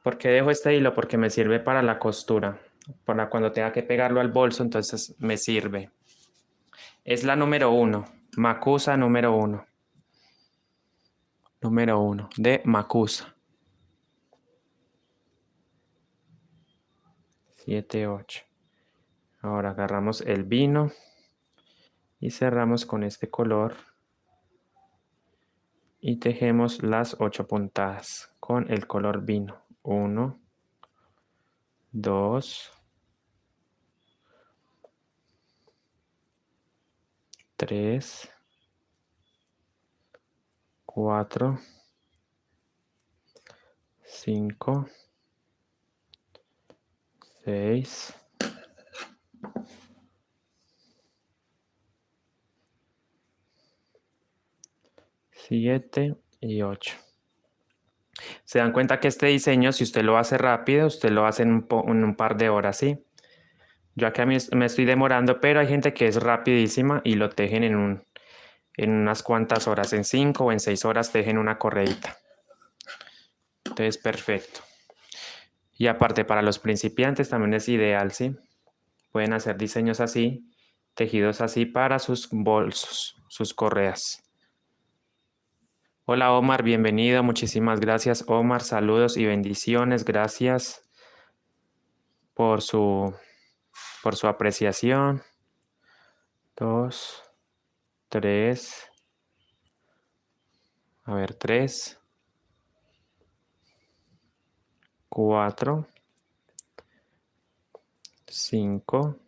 ¿Por qué dejo este hilo? Porque me sirve para la costura. Para cuando tenga que pegarlo al bolso, entonces me sirve. Es la número 1. Macusa número 1. Número 1 de Macusa. 7, 8. Ahora agarramos el vino y cerramos con este color y tejemos las 8 puntadas con el color vino. 1, 2, 3, 4, 5, 6, 7 y 8. Se dan cuenta que este diseño, si usted lo hace rápido, usted lo hace en un par de horas, ¿sí? Yo acá me estoy demorando, pero hay gente que es rapidísima y lo tejen en unas cuantas horas, en 5 o en 6 horas tejen una correíta. Entonces, perfecto. Y aparte para los principiantes también es ideal, ¿sí? Pueden hacer diseños así, tejidos así para sus bolsos, sus correas. Hola Omar, bienvenido. Muchísimas gracias Omar. Saludos y bendiciones. Gracias por su apreciación. 2, 3. A ver, 3, 4, 5,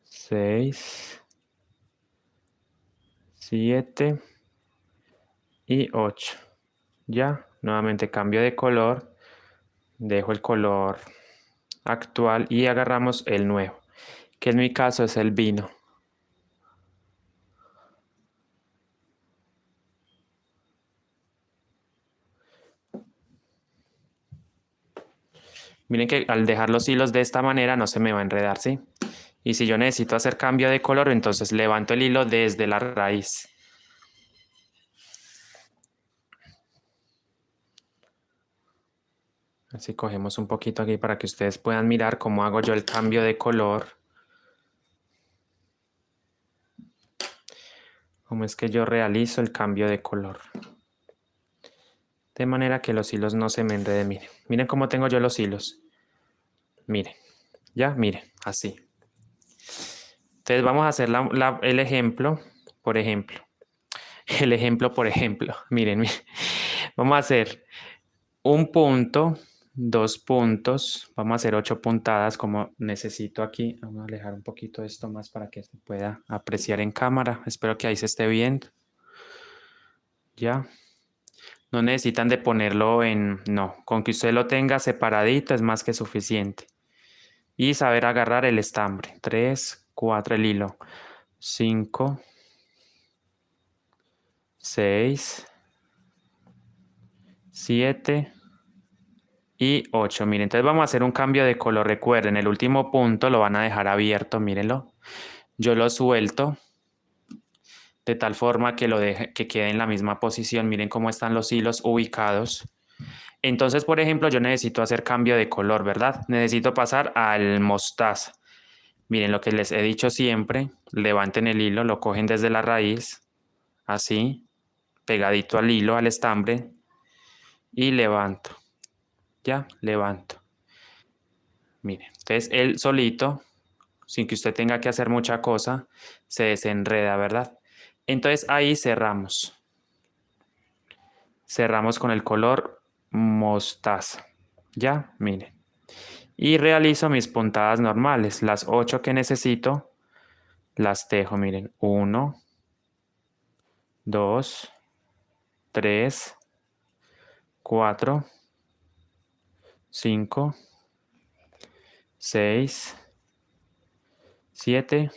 6, 7 y 8. Ya, nuevamente cambio de color. Dejo el color actual y agarramos el nuevo, que en mi caso es el vino. Miren que al dejar los hilos de esta manera no se me va a enredar, ¿sí? Y si yo necesito hacer cambio de color, entonces levanto el hilo desde la raíz. Así cogemos un poquito aquí para que ustedes puedan mirar cómo hago yo el cambio de color. Cómo es que yo realizo el cambio de color. De manera que los hilos no se me enreden. Miren, miren cómo tengo yo los hilos. Miren, ya, miren, así. Entonces vamos a hacer el ejemplo, por ejemplo. El ejemplo, por ejemplo. Miren, miren. Vamos a hacer un punto, 2 puntos. Vamos a hacer 8 puntadas como necesito aquí. Vamos a alejar un poquito esto más para que se pueda apreciar en cámara. Espero que ahí se esté viendo. Ya. No necesitan de ponerlo en... No, con que usted lo tenga separadito es más que suficiente. Y saber agarrar el estambre. 3, 4 el hilo. 5, 6, 7 y 8. Miren, entonces vamos a hacer un cambio de color. Recuerden, el último punto lo van a dejar abierto, mírenlo. Yo lo suelto de tal forma que lo deje, que quede en la misma posición. Miren cómo están los hilos ubicados. Entonces, por ejemplo, yo necesito hacer cambio de color, ¿verdad? Necesito pasar al mostaza. Miren lo que les he dicho siempre. Levanten el hilo, lo cogen desde la raíz, así, pegadito al hilo, al estambre, y levanto. Ya, levanto. Miren, entonces él solito, sin que usted tenga que hacer mucha cosa, se desenreda, ¿verdad? Entonces ahí cerramos. Cerramos con el color mostaza. Ya, miren. Y realizo mis puntadas normales. Las 8 que necesito, las tejo, miren. 1, 2, 3, 4, 5, 6, 7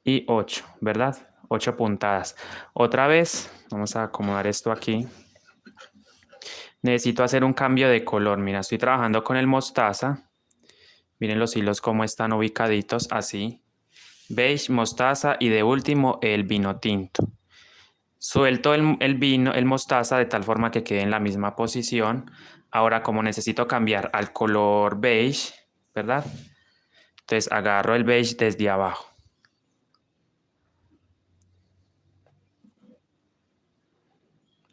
y 8, ¿verdad? 8 puntadas. Otra vez, vamos a acomodar esto aquí. Necesito hacer un cambio de color. Mira, estoy trabajando con el mostaza. Miren los hilos cómo están ubicaditos, así. Beige, mostaza y de último el vino tinto. Suelto el vino, el mostaza de tal forma que quede en la misma posición. Ahora, como necesito cambiar al color beige, ¿verdad? Entonces agarro el beige desde abajo.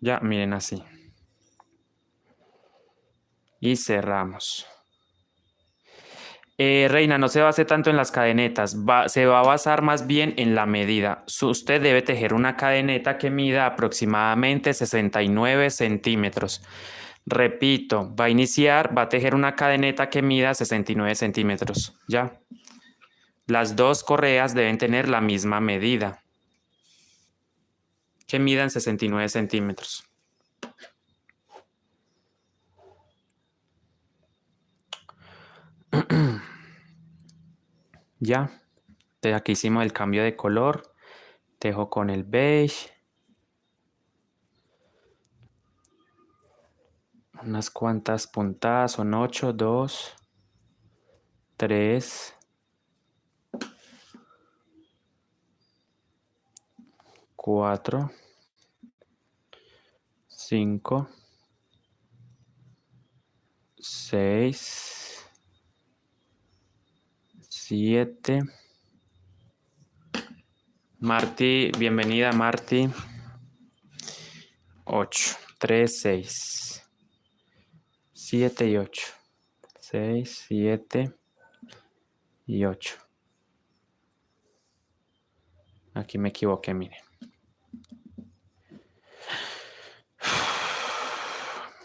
Ya, miren así. Y cerramos. Reina, no se base tanto en las cadenetas, se va a basar más bien en la medida. Usted debe tejer una cadeneta que mida aproximadamente 69 centímetros. Repito, va a iniciar, va a tejer una cadeneta que mida 69 centímetros. ¿Ya? Las dos correas deben tener la misma medida, que midan 69 centímetros. ¿Ya? Entonces aquí hicimos el cambio de color. Tejo con el beige. Unas cuantas puntadas, son 8, 2, 3, 4, 5, 6, 7. Marti, bienvenida Marti. 8, 3, 6, 7 y 8. 6, 7 y 8. Aquí me equivoqué, miren.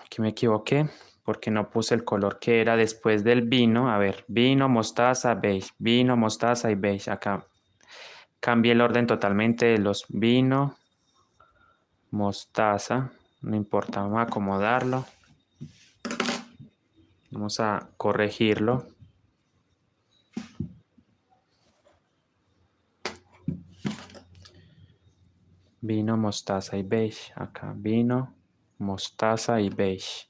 Aquí me equivoqué porque no puse el color que era después del vino. A ver, vino, mostaza, beige. Vino, mostaza y beige. Acá cambié el orden totalmente de los vino, mostaza. No importa, vamos a acomodarlo. Vamos a corregirlo. Vino, mostaza y beige. Acá, vino, mostaza y beige.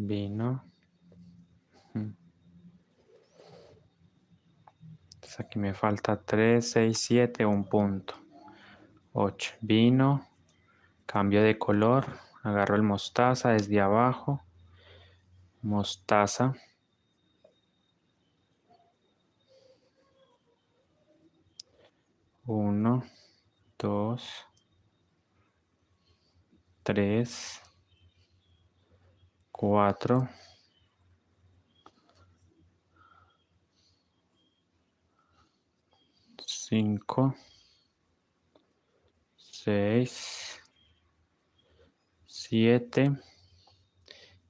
vino. Entonces aquí me falta 3, 6, 7, un punto. 8, vino, cambio de color, agarro el mostaza desde abajo, mostaza. Uno, 2, 3, 4, 5, 6, 7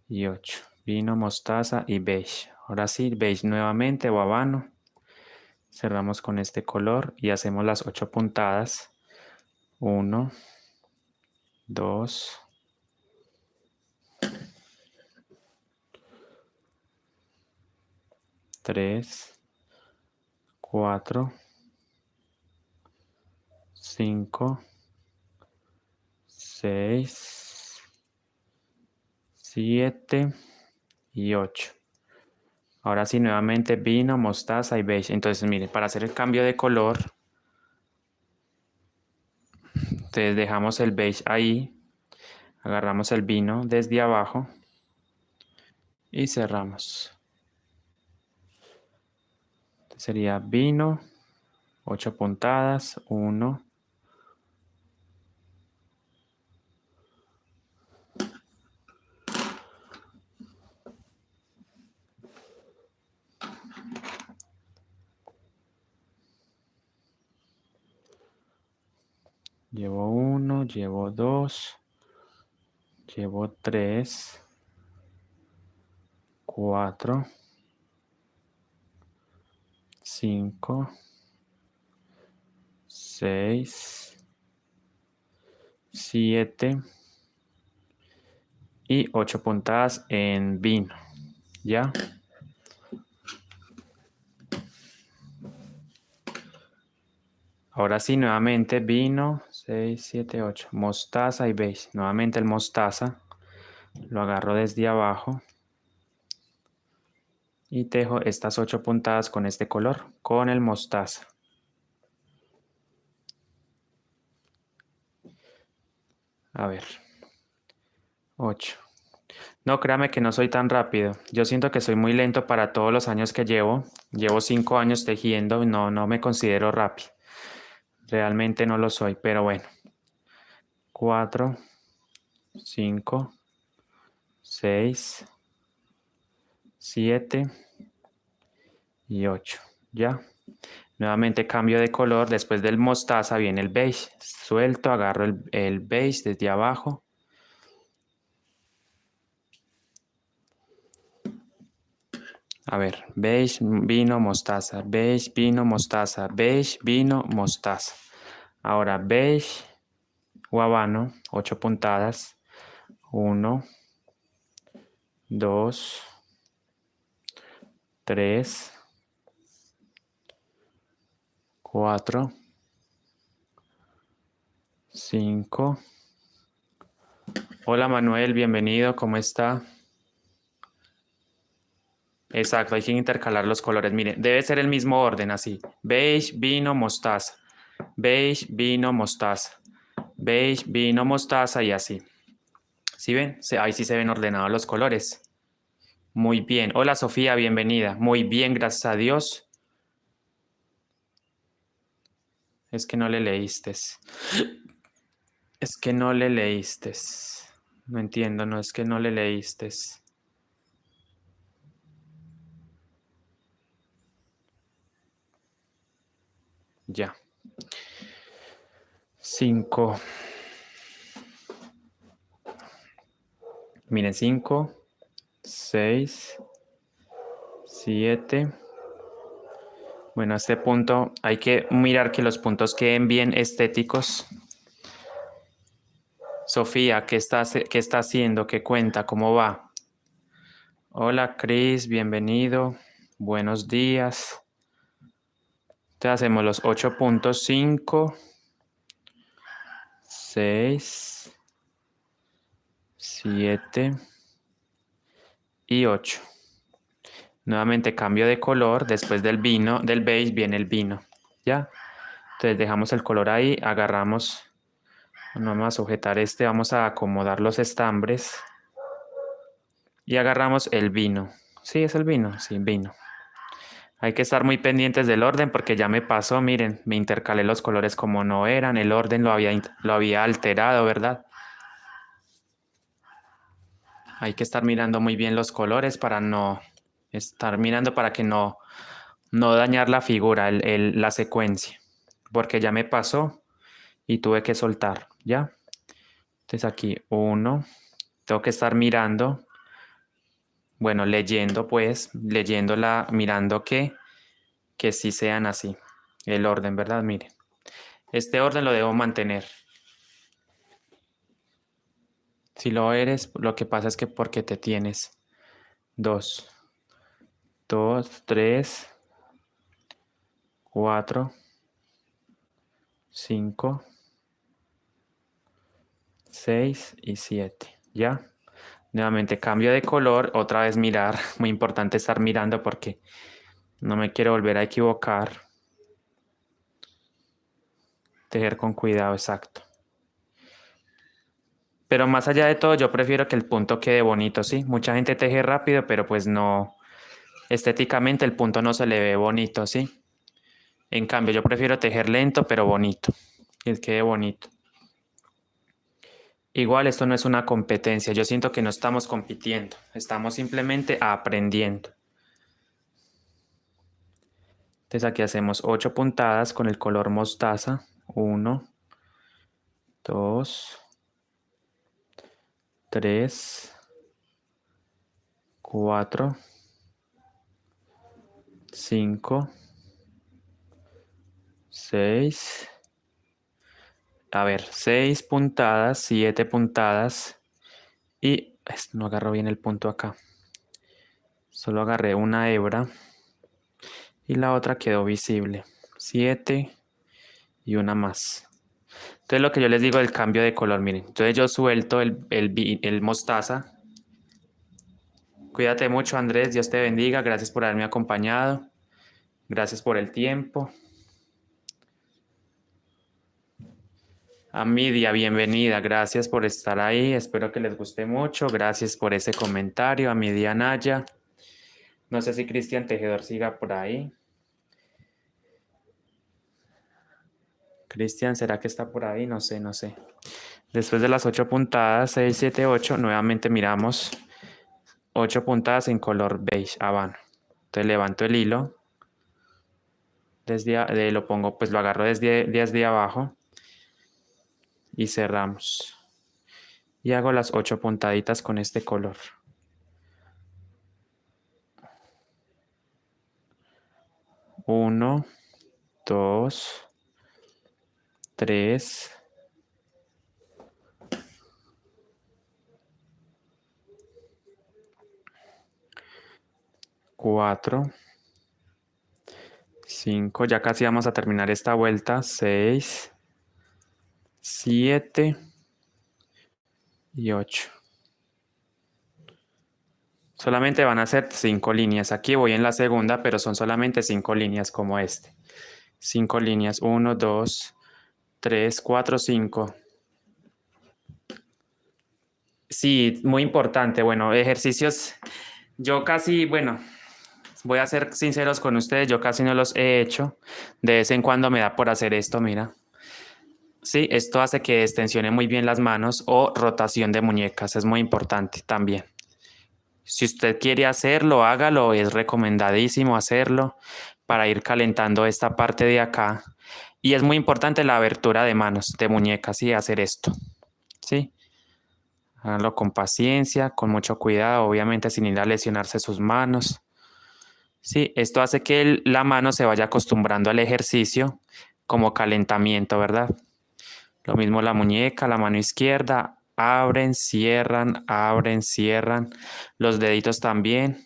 y 8. Vino, mostaza y beige. Ahora sí, beige nuevamente o habano. Cerramos con este color y hacemos las 8 puntadas. 1, 2, 3, 4, 5, 6, 7 y 8. Ahora sí, nuevamente vino, mostaza y beige. Entonces, miren, para hacer el cambio de color, entonces dejamos el beige ahí, agarramos el vino desde abajo y cerramos. Entonces sería vino, 8 puntadas, 1, llevo 1, llevo 2, llevo 3, 4, 5, 6, 7 y 8 puntadas en vino. ¿Ya? Ahora sí, nuevamente vino, 6, 7, 8, mostaza y beige. Nuevamente el mostaza, lo agarro desde abajo y tejo estas 8 puntadas con este color, con el mostaza. A ver, 8. No, créame que no soy tan rápido. Yo siento que soy muy lento para todos los años que llevo. Llevo 5 años tejiendo y no me considero rápido. Realmente no lo soy, pero bueno. 4, 5, 6, 7 y 8. ¿Ya? Nuevamente cambio de color. Después del mostaza viene el beige. Suelto, agarro el beige desde abajo. A ver, beige, vino, mostaza, beige, vino, mostaza, beige, vino, mostaza. Ahora beige o habano, 8 puntadas. 1, 2, 3, 4, 5. Hola Manuel, bienvenido, ¿cómo está? Exacto, hay que intercalar los colores. Miren, debe ser el mismo orden, así. Beige, vino, mostaza. Beige, vino, mostaza. Beige, vino, mostaza y así. ¿Sí ven? Ahí sí se ven ordenados los colores. Muy bien. Hola Sofía, bienvenida. Muy bien, gracias a Dios. Es que no le leíste. Es que no le leíste. No entiendo, no es que no le leíste. Ya. 5. Miren, 5, 6, 7. Bueno, a este punto hay que mirar que los puntos queden bien estéticos. Sofía, ¿qué está haciendo? ¿Qué cuenta? ¿Cómo va? Hola, Cris, bienvenido. Buenos días. Te hacemos los 8 puntos, 5, 6, 7 y 8. Nuevamente cambio de color, después del vino, del beige viene el vino, ¿ya? Entonces dejamos el color ahí, agarramos, vamos a sujetar este, vamos a acomodar los estambres y agarramos el vino. ¿Sí es el vino? Sí, vino. Hay que estar muy pendientes del orden porque ya me pasó, miren, me intercalé los colores como no eran, el orden lo había alterado, ¿verdad? Hay que estar mirando muy bien los colores para no estar mirando para que no dañar la figura, la secuencia, porque ya me pasó y tuve que soltar, ¿ya? Entonces aquí uno, tengo que estar mirando, bueno, leyendo pues, mirando que sí sean así, el orden, ¿verdad? Miren, este orden lo debo mantener. Si lo eres, lo que pasa es que porque te tienes 2, 2, 3, 4, 5, 6 y 7, ¿ya? Nuevamente cambio de color, otra vez mirar, muy importante estar mirando porque no me quiero volver a equivocar. Tejer con cuidado, exacto. Pero más allá de todo, yo prefiero que el punto quede bonito, ¿sí? Mucha gente teje rápido, pero pues no, estéticamente el punto no se le ve bonito, ¿sí? En cambio, yo prefiero tejer lento, pero bonito, que quede bonito. Igual esto no es una competencia, yo siento que no estamos compitiendo, estamos simplemente aprendiendo. Entonces aquí hacemos 8 puntadas con el color mostaza. 1, 2, 3, 4, 5, 6. A ver, 6 puntadas, 7 puntadas. Y no agarro bien el punto acá. Solo agarré una hebra. Y la otra quedó visible. 7 y una más. Entonces lo que yo les digo del cambio de color, miren. Entonces yo suelto el mostaza. Cuídate mucho, Andrés. Dios te bendiga. Gracias por haberme acompañado. Gracias por el tiempo. Amidia, bienvenida. Gracias por estar ahí. Espero que les guste mucho. Gracias por ese comentario. Amidia Naya. No sé si Cristian Tejedor siga por ahí. Cristian, ¿será que está por ahí? No sé, no sé. Después de las 8 puntadas, 6, 7, 8, nuevamente miramos 8 puntadas en color beige, habano. Entonces levanto el hilo. Lo pongo, pues lo agarro desde abajo. Y cerramos. Y hago las 8 puntaditas con este color. 1, 2, 3, 4, 5, ya casi vamos a terminar esta vuelta. 6, 7 y 8. Solamente van a ser 5 líneas. Aquí voy en la segunda, pero son solamente 5 líneas como este. 5 líneas. 1, 2, 3, 4, 5. Sí, muy importante. Bueno, ejercicios. Yo casi, bueno, voy a ser sinceros con ustedes, yo casi no los he hecho. De vez en cuando me da por hacer esto, mira. Sí, esto hace que extensione muy bien las manos o rotación de muñecas. Es muy importante también. Si usted quiere hacerlo, hágalo. Es recomendadísimo hacerlo para ir calentando esta parte de acá. Y es muy importante la abertura de manos, de muñecas y hacer esto. ¿Sí? Háganlo con paciencia, con mucho cuidado, obviamente sin ir a lesionarse sus manos. Sí, esto hace que la mano se vaya acostumbrando al ejercicio como calentamiento, ¿verdad? Lo mismo la muñeca, la mano izquierda, abren, cierran, abren, cierran. Los deditos también,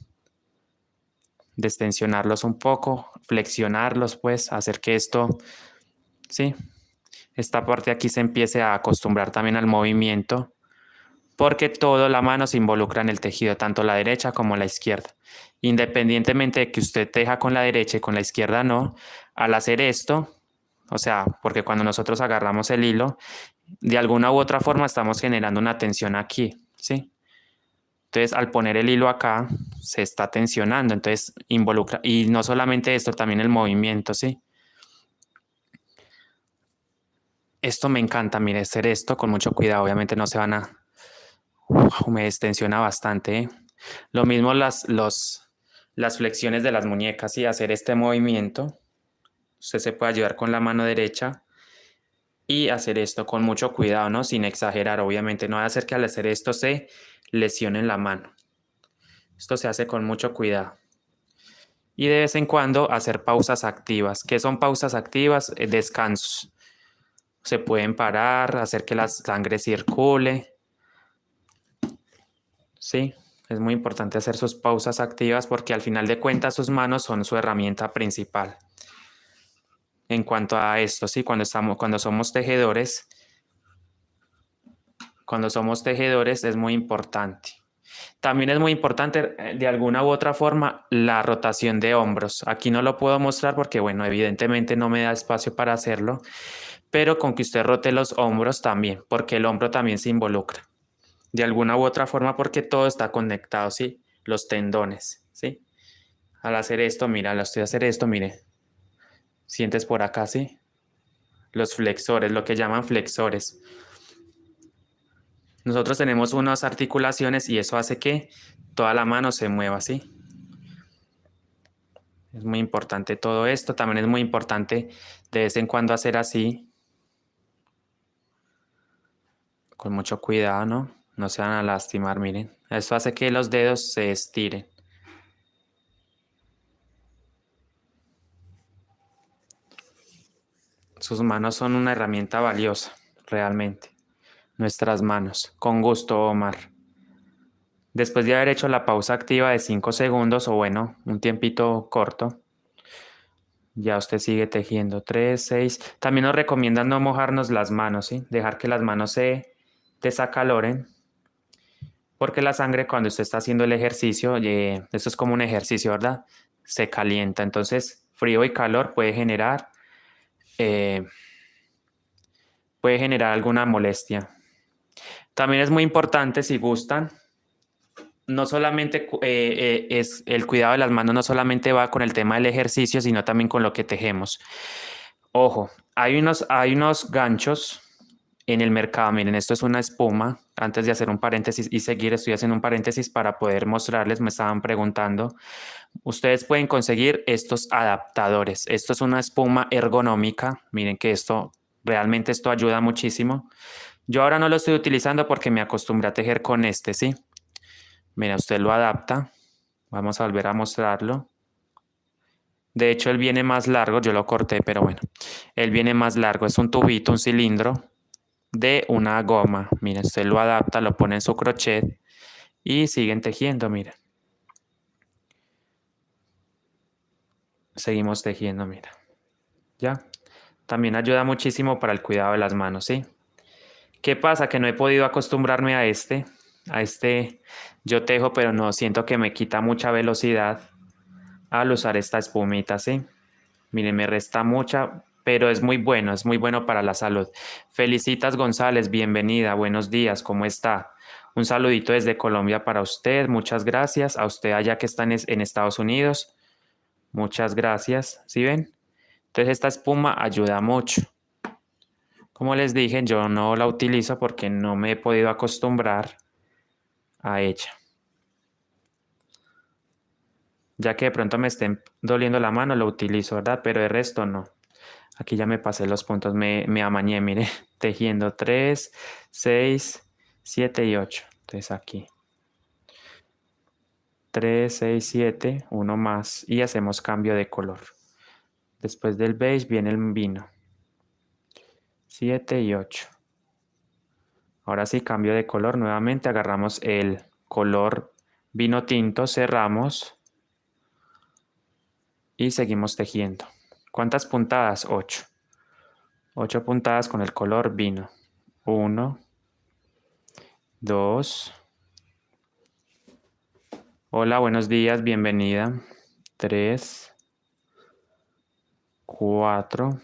destensionarlos un poco, flexionarlos, pues, hacer que esto, sí, esta parte aquí se empiece a acostumbrar también al movimiento, porque toda la mano se involucra en el tejido, tanto la derecha como la izquierda. Independientemente de que usted teja con la derecha y con la izquierda no, al hacer esto, o sea, porque cuando nosotros agarramos el hilo, de alguna u otra forma estamos generando una tensión aquí, ¿sí? Entonces, al poner el hilo acá, se está tensionando, entonces involucra, y no solamente esto, también el movimiento, ¿sí? Esto me encanta, mire, hacer esto con mucho cuidado, obviamente no se van a... me destensiona bastante, ¿eh? Lo mismo las flexiones de las muñecas y hacer este movimiento. Usted se puede ayudar con la mano derecha y hacer esto con mucho cuidado, ¿no? Sin exagerar, obviamente. No va a hacer que al hacer esto se lesione la mano. Esto se hace con mucho cuidado. Y de vez en cuando hacer pausas activas. ¿Qué son pausas activas? Descansos. Se pueden parar, hacer que la sangre circule. Sí, es muy importante hacer sus pausas activas porque al final de cuentas sus manos son su herramienta principal. En cuanto a esto, sí, cuando somos tejedores es muy importante. También es muy importante, de alguna u otra forma, la rotación de hombros. Aquí no lo puedo mostrar porque, bueno, evidentemente no me da espacio para hacerlo, pero con que usted rote los hombros también, porque el hombro también se involucra. De alguna u otra forma, porque todo está conectado, ¿sí? Los tendones, ¿sí? Al hacer esto, mira, al estoy hacer esto, mire, sientes por acá, ¿sí? Los flexores, lo que llaman flexores. Nosotros tenemos unas articulaciones y eso hace que toda la mano se mueva, ¿sí? Es muy importante todo esto. También es muy importante de vez en cuando hacer así, con mucho cuidado, ¿no? No se van a lastimar, miren. Esto hace que los dedos se estiren. Sus manos son una herramienta valiosa, realmente. Nuestras manos. Con gusto, Omar. Después de haber hecho la pausa activa de 5 segundos, o bueno, un tiempito corto, ya usted sigue tejiendo 3, 6. También nos recomiendan no mojarnos las manos, ¿sí? Dejar que las manos se desacaloren. Porque la sangre cuando usted está haciendo el ejercicio, esto es como un ejercicio, ¿verdad? Se calienta. Entonces, frío y calor eh, puede generar alguna molestia. También es muy importante, si gustan, no solamente es el cuidado de las manos, no solamente va con el tema del ejercicio, sino también con lo que tejemos. Ojo, hay unos ganchos en el mercado. Miren, esto es una espuma. Antes de hacer un paréntesis y seguir, estoy haciendo un paréntesis para poder mostrarles. Me estaban preguntando. Ustedes pueden conseguir estos adaptadores. Esto es una espuma ergonómica. Miren que realmente esto ayuda muchísimo. Yo ahora no lo estoy utilizando porque me acostumbré a tejer con este, ¿sí? Mira, usted lo adapta. Vamos a volver a mostrarlo. De hecho, él viene más largo. Yo lo corté, pero bueno. Él viene más largo. Es un tubito, un cilindro de una goma. Mira, usted lo adapta, lo pone en su crochet y siguen tejiendo, mira. Seguimos tejiendo, mira. ¿Ya? También ayuda muchísimo para el cuidado de las manos, ¿sí? ¿Qué pasa? Que no he podido acostumbrarme a este yo tejo, pero no, siento que me quita mucha velocidad al usar esta espumita, ¿sí? Miren, me resta mucha, pero es muy bueno para la salud. Felicitas González, bienvenida, buenos días, ¿cómo está? Un saludito desde Colombia para usted, muchas gracias. A usted allá que está en Estados Unidos, muchas gracias, ¿sí ven? Entonces esta espuma ayuda mucho. Como les dije, yo no la utilizo porque no me he podido acostumbrar a ella. Ya que de pronto me estén doliendo la mano, lo utilizo, ¿verdad? Pero el resto no. Aquí ya me pasé los puntos, me amañé, mire, tejiendo 3, 6, 7 y 8. Entonces aquí 3, 6, 7, uno más y hacemos cambio de color. Después del beige viene el vino. 7 y 8. Ahora sí, cambio de color. Nuevamente agarramos el color vino tinto, cerramos y seguimos tejiendo. ¿Cuántas puntadas? 8. 8 puntadas con el color vino. 1, 2. Hola, buenos días, bienvenida. 3, 4.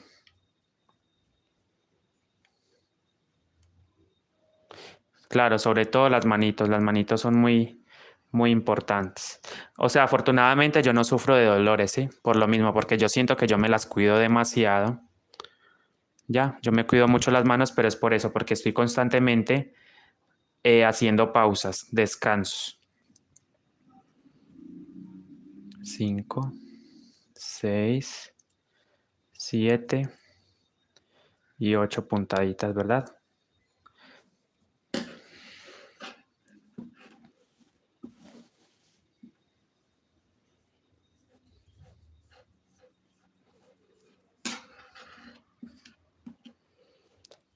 Claro, sobre todo las manitos son muy importantes. O sea, afortunadamente yo no sufro de dolores, ¿sí? Por lo mismo, porque yo siento que yo me las cuido demasiado. Ya, yo me cuido mucho las manos, pero es por eso, porque estoy constantemente haciendo pausas, descansos. 5, 6, 7 y 8 puntaditas, ¿verdad?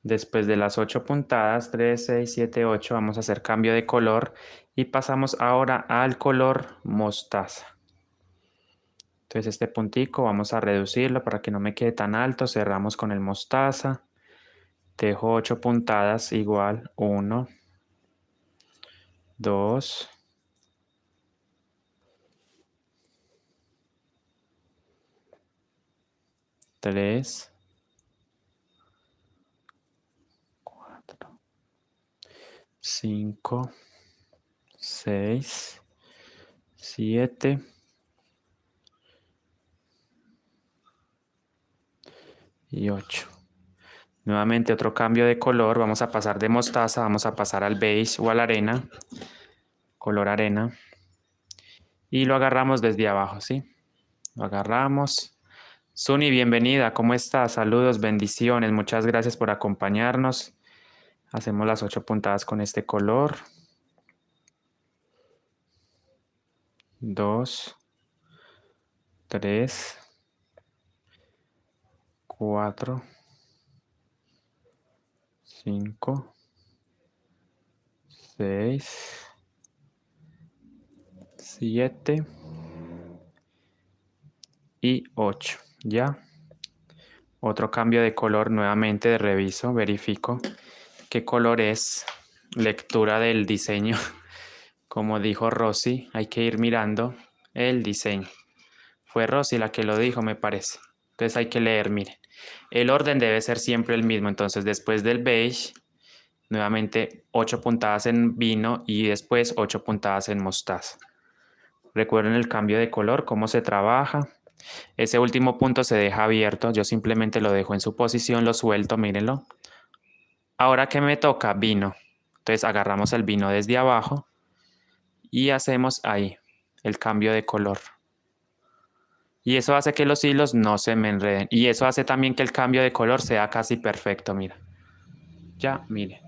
Después de las 8 puntadas, 3, 6, 7, 8, vamos a hacer cambio de color y pasamos ahora al color mostaza. Entonces este puntico vamos a reducirlo para que no me quede tan alto. Cerramos con el mostaza. Dejo 8 puntadas igual. 1, 2, 3, 4, 5, 6, 7 y 8. Nuevamente otro cambio de color. Vamos a pasar de mostaza, vamos a pasar al beige o a la arena. Color arena. Y lo agarramos desde abajo, ¿sí? Lo agarramos. Suni, bienvenida. ¿Cómo estás? Saludos, bendiciones. Muchas gracias por acompañarnos. Hacemos las 8 puntadas con este color. 2, 3, 4, 5, 6, 7 y 8. ¿Ya? Otro cambio de color nuevamente de reviso, verifico qué color es. Lectura del diseño. Como dijo Rosy, hay que ir mirando el diseño. Fue Rosy la que lo dijo, me parece. Entonces hay que leer, miren. El orden debe ser siempre el mismo. Entonces después del beige, nuevamente 8 puntadas en vino y después 8 puntadas en mostaza. Recuerden el cambio de color, cómo se trabaja. Ese último punto se deja abierto. Yo simplemente lo dejo en su posición, lo suelto, mírenlo. Ahora que me toca vino. Entonces agarramos el vino desde abajo y hacemos ahí el cambio de color. Y eso hace que los hilos no se me enreden. Y eso hace también que el cambio de color sea casi perfecto, mira. Ya, miren.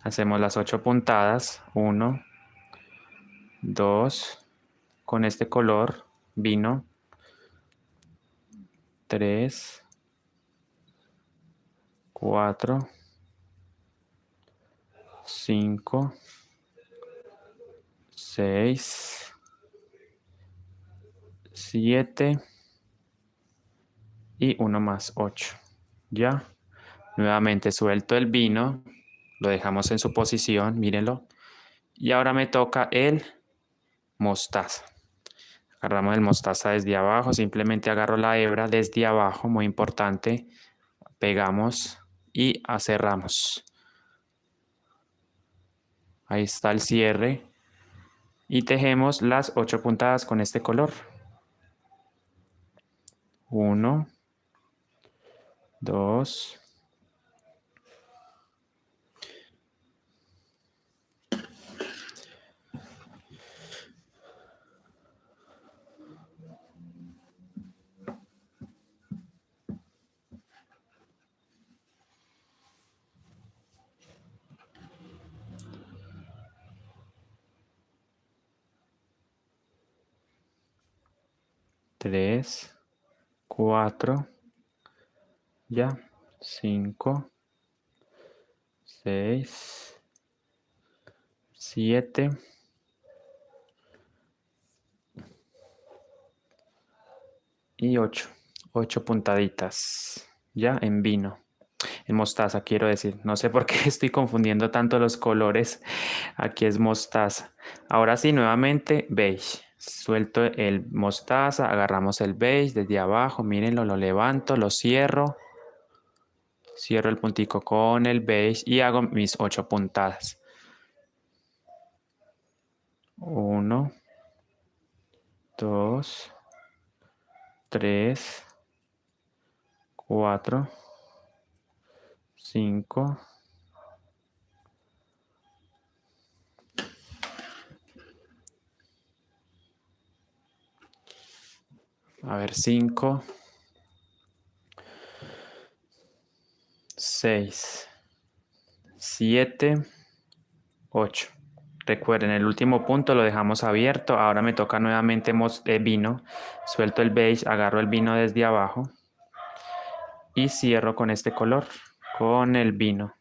Hacemos las 8 puntadas. 1, 2, con este color, vino. 3, 4, 5, 6, 7 y uno más, 8. Ya. Nuevamente suelto el vino. Lo dejamos en su posición, mírenlo. Y ahora me toca el mostaza. Agarramos el mostaza desde abajo, simplemente agarro la hebra desde abajo, muy importante. Pegamos y cerramos. Ahí está el cierre. Y tejemos las 8 puntadas con este color. 1, 2, 3, 4, ya, 5, 6, 7 y 8. 8 puntaditas, ya, en vino. En mostaza quiero decir. No sé por qué estoy confundiendo tanto los colores. Aquí es mostaza. Ahora sí, nuevamente beige. Suelto el mostaza, agarramos el beige desde abajo, mírenlo, lo levanto, lo cierro. Cierro el puntico con el beige y hago mis 8 puntadas. 1, 2, 3, 4, 5. A ver, 5, 6, 7, 8. Recuerden, el último punto lo dejamos abierto. Ahora me toca nuevamente vino. Suelto el beige, agarro el vino desde abajo y cierro con este color, con el vino.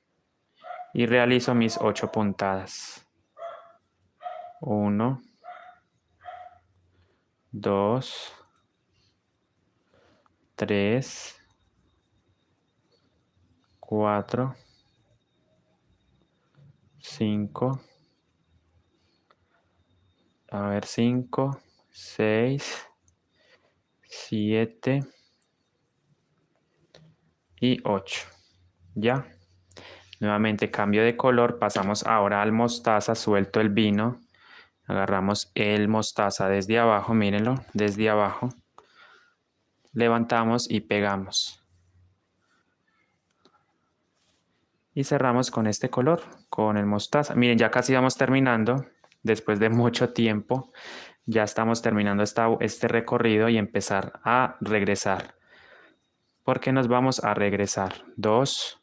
Y realizo mis 8 puntadas. 1, 2, 3, 4, 5. A ver, 5, 6, 7 y 8. Ya. Nuevamente cambio de color. Pasamos ahora al mostaza. Suelto el vino. Agarramos el mostaza desde abajo. Mírenlo. Desde abajo. Levantamos y pegamos. Y cerramos con este color. Con el mostaza. Miren, ya casi vamos terminando. Después de mucho tiempo. Ya estamos terminando este recorrido y empezar a regresar. Porque nos vamos a regresar. 2.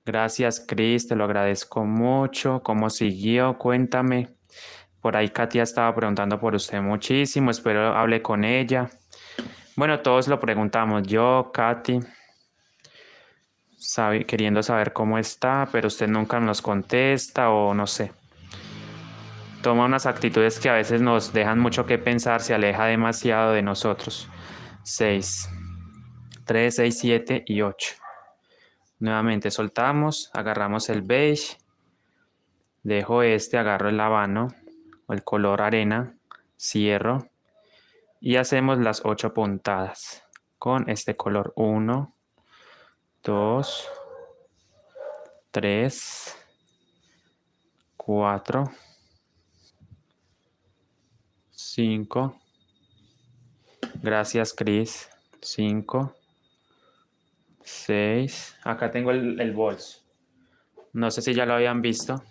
Gracias, Cris, te lo agradezco mucho. ¿Cómo siguió? Cuéntame. Por ahí Katia estaba preguntando por usted muchísimo. Espero hable con ella. Bueno, todos lo preguntamos. Yo, Katy, queriendo saber cómo está, pero usted nunca nos contesta o no sé. Toma unas actitudes que a veces nos dejan mucho que pensar, se aleja demasiado de nosotros. 6, 3, 6, 7 y 8. Nuevamente soltamos, agarramos el beige, dejo agarro el habano o el color arena, cierro y hacemos las 8 puntadas con este color. 1, 2, 3, 4, 5. Gracias, Chris. 5, 6. Acá tengo el bolso. No sé si ya lo habían visto.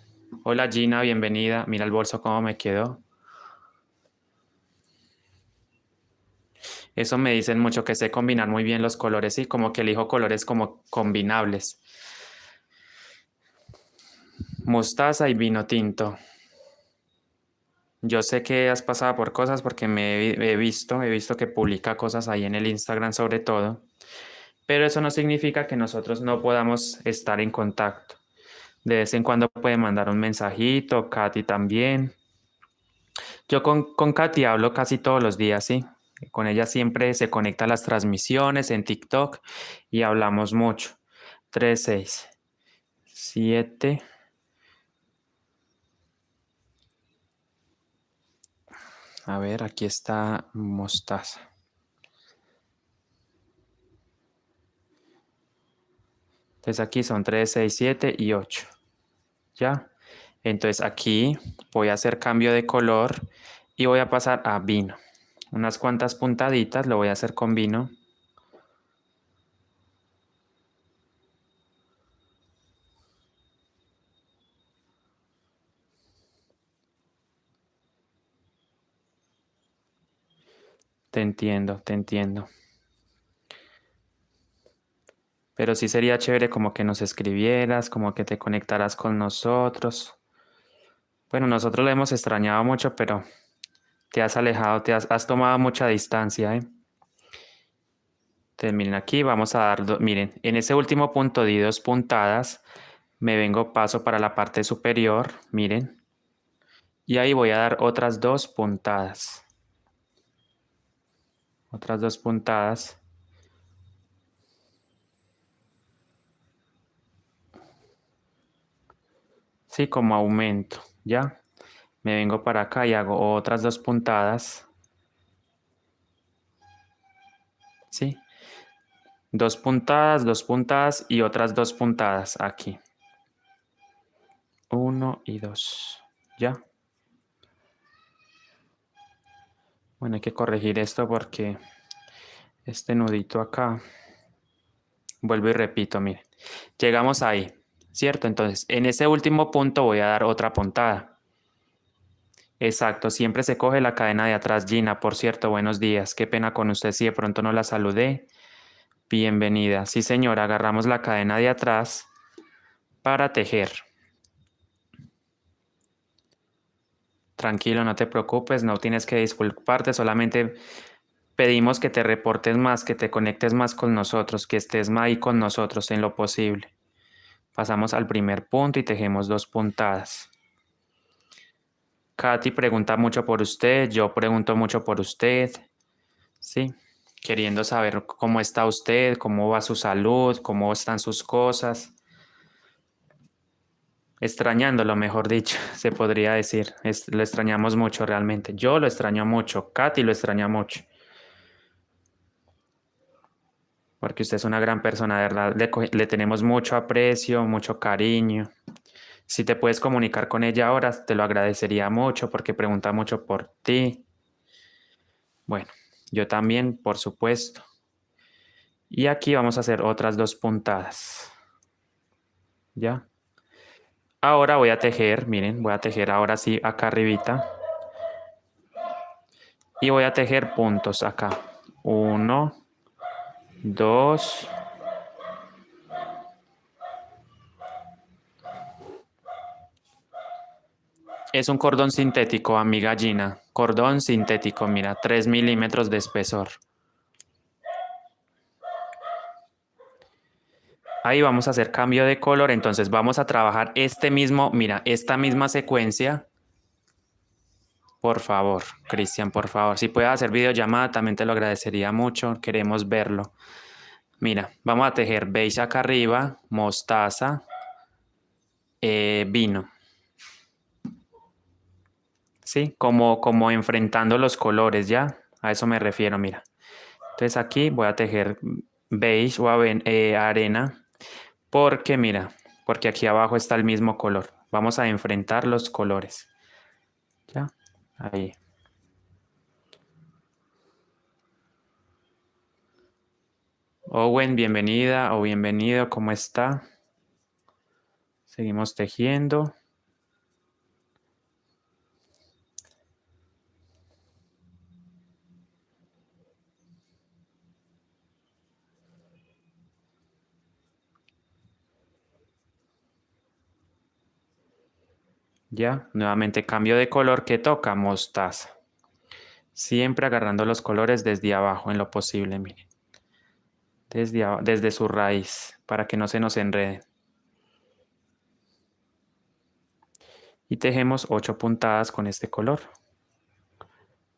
Hola Gina, bienvenida. Mira el bolso cómo me quedó. Eso me dicen mucho que sé combinar muy bien los colores y como que elijo colores como combinables. Mostaza y vino tinto. Yo sé que has pasado por cosas porque he visto que publica cosas ahí en el Instagram sobre todo, pero eso no significa que nosotros no podamos estar en contacto. De vez en cuando puede mandar un mensajito, Katy también. Yo con Katy hablo casi todos los días, sí. Con ella siempre se conecta a las transmisiones en TikTok y hablamos mucho. 3, 6, 7. A ver, aquí está mostaza. Entonces aquí son 3, 6, 7 y 8. ¿Ya? Entonces aquí voy a hacer cambio de color y voy a pasar a vino. Unas cuantas puntaditas lo voy a hacer con vino. Te entiendo, te entiendo. Pero sí sería chévere como que nos escribieras, como que te conectaras con nosotros. Bueno, nosotros lo hemos extrañado mucho, pero te has alejado, has tomado mucha distancia, ¿eh? Entonces, miren, aquí vamos a dar, miren, en ese último punto di 2 puntadas, me vengo paso para la parte superior, miren, y ahí voy a dar otras 2 puntadas. Otras 2 puntadas. Sí, como aumento, ¿ya? Me vengo para acá y hago otras 2 puntadas, ¿sí? 2 puntadas y otras 2 puntadas aquí. 1 y 2, ¿ya? Bueno, hay que corregir esto porque este nudito acá, vuelvo y repito, miren, llegamos ahí, ¿cierto? Entonces, en ese último punto voy a dar otra puntada. Exacto, siempre se coge la cadena de atrás. Gina, por cierto, buenos días. Qué pena con usted si de pronto no la saludé. Bienvenida. Sí, señora, agarramos la cadena de atrás para tejer. Tranquilo, no te preocupes, no tienes que disculparte, solamente pedimos que te reportes más, que te conectes más con nosotros, que estés más ahí con nosotros en lo posible. Pasamos al primer punto y tejemos 2 puntadas. Katy pregunta mucho por usted, yo pregunto mucho por usted, ¿sí? Queriendo saber cómo está usted, cómo va su salud, cómo están sus cosas. Extrañándolo, mejor dicho, se podría decir. Lo extrañamos mucho realmente. Yo lo extraño mucho, Katy lo extraña mucho. Porque usted es una gran persona, de verdad. Le tenemos mucho aprecio, mucho cariño. Si te puedes comunicar con ella ahora, te lo agradecería mucho porque pregunta mucho por ti. Bueno, yo también, por supuesto. Y aquí vamos a hacer otras 2 puntadas. ¿Ya? Ahora voy a tejer, miren, voy a tejer ahora sí acá arribita. Y voy a tejer puntos acá. 1, 2. Es un cordón sintético, amiga Gina. Cordón sintético, mira, 3 milímetros de espesor. Ahí vamos a hacer cambio de color, entonces vamos a trabajar mira, esta misma secuencia. Por favor, Cristian, por favor. Si puedes hacer videollamada, también te lo agradecería mucho. Queremos verlo. Mira, vamos a tejer beige acá arriba, mostaza, vino. ¿Sí? Como enfrentando los colores, ¿ya? A eso me refiero, mira. Entonces aquí voy a tejer beige o arena. Porque, mira, porque aquí abajo está el mismo color. Vamos a enfrentar los colores. ¿Ya? Ahí. Owen, bienvenida o bienvenido, ¿cómo está? Seguimos tejiendo. Ya, nuevamente cambio de color que toca mostaza. Siempre agarrando los colores desde abajo en lo posible, miren. Desde su raíz, para que no se nos enreden. Y tejemos 8 puntadas con este color.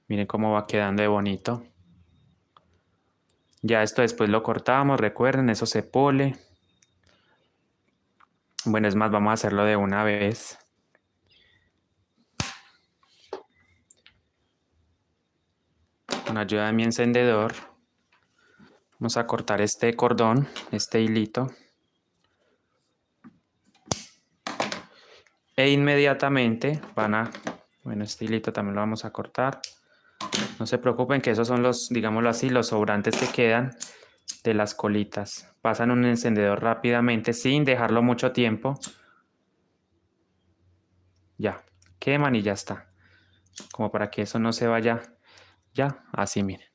Miren cómo va quedando de bonito. Ya esto después lo cortamos, recuerden, eso se pule. Bueno, es más, vamos a hacerlo de una vez. Con ayuda de mi encendedor. Vamos a cortar este cordón, este hilito. E inmediatamente bueno, este hilito también lo vamos a cortar. No se preocupen que esos son los, digámoslo así, los sobrantes que quedan de las colitas. Pasan un encendedor rápidamente sin dejarlo mucho tiempo. Ya, queman y ya está. Como para que eso no se vaya. Ya, así miren.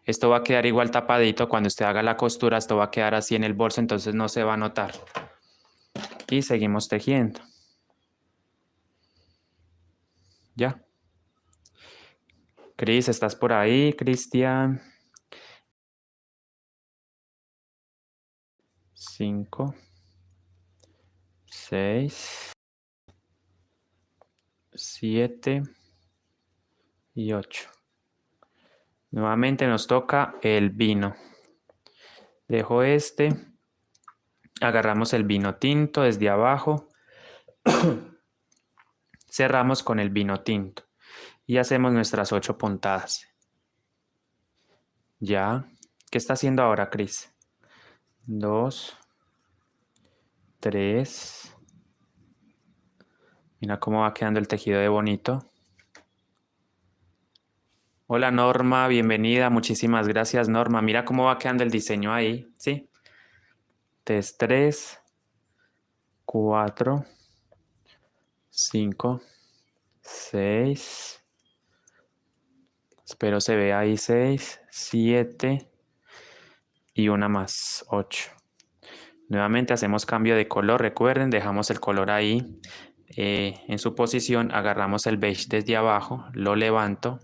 Esto va a quedar igual tapadito. Cuando usted haga la costura, esto va a quedar así en el bolso, entonces no se va a notar. Y seguimos tejiendo. Ya. Cris, ¿estás por ahí, Cristian? 5, 6, 7 y 8. Nuevamente nos toca el vino. Dejo este. Agarramos el vino tinto desde abajo. cerramos con el vino tinto y hacemos nuestras 8 puntadas. Ya, ¿qué está haciendo ahora, Cris? 2, 3. Mira cómo va quedando el tejido de bonito. Hola Norma, bienvenida. Muchísimas gracias Norma. Mira cómo va quedando el diseño ahí, ¿sí? 3, 4, 5, 6. Espero se vea ahí 6, 7 y una más, 8. Nuevamente hacemos cambio de color. Recuerden, dejamos el color ahí en su posición. Agarramos el beige desde abajo, lo levanto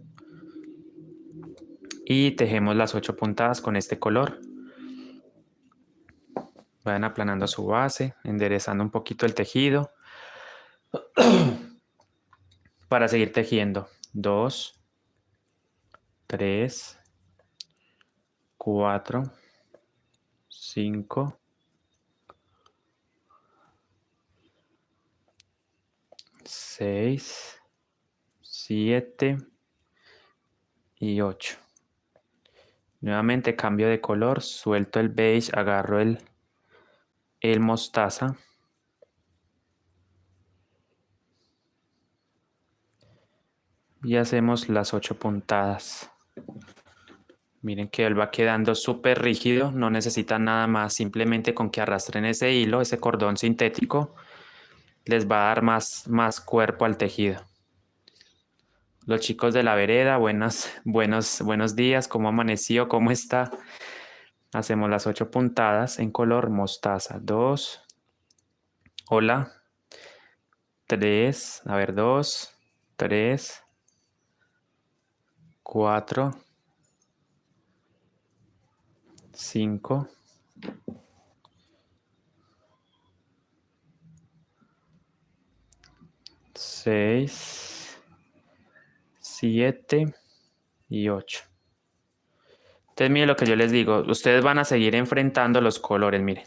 y tejemos las 8 puntadas con este color. Vayan aplanando su base, enderezando un poquito el tejido para seguir tejiendo. 2, 3, 4, 5, 6, 7 y 8. Nuevamente cambio de color, suelto el beige, agarro el mostaza y hacemos las 8 puntadas. Miren que él va quedando súper rígido, no necesitan nada más, simplemente con que arrastren ese hilo, ese cordón sintético, les va a dar más cuerpo al tejido. Los chicos de la vereda, buenos días, ¿cómo amaneció? ¿Cómo está? Hacemos las 8 puntadas en color mostaza. 2, hola, 3, a ver, 2, 3, 4, 5, 6, 7 y 8. Entonces, miren lo que yo les digo. Ustedes van a seguir enfrentando los colores, miren.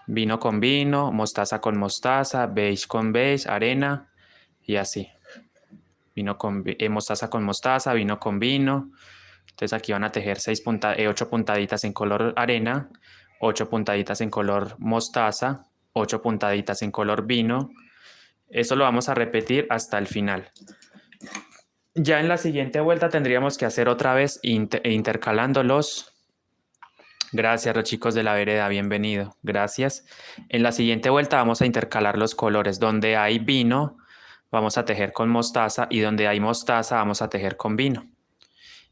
Vino con vino, mostaza con mostaza, beige con beige, arena y así. Mostaza con mostaza, vino con vino. Entonces aquí van a tejer 8 puntaditas en color arena, 8 puntaditas en color mostaza, 8 puntaditas en color vino. Eso lo vamos a repetir hasta el final. Ya en la siguiente vuelta tendríamos que hacer otra vez intercalando los... Gracias, los chicos de la vereda, bienvenido. Gracias. En la siguiente vuelta vamos a intercalar los colores. Donde hay vino, vamos a tejer con mostaza y donde hay mostaza, vamos a tejer con vino.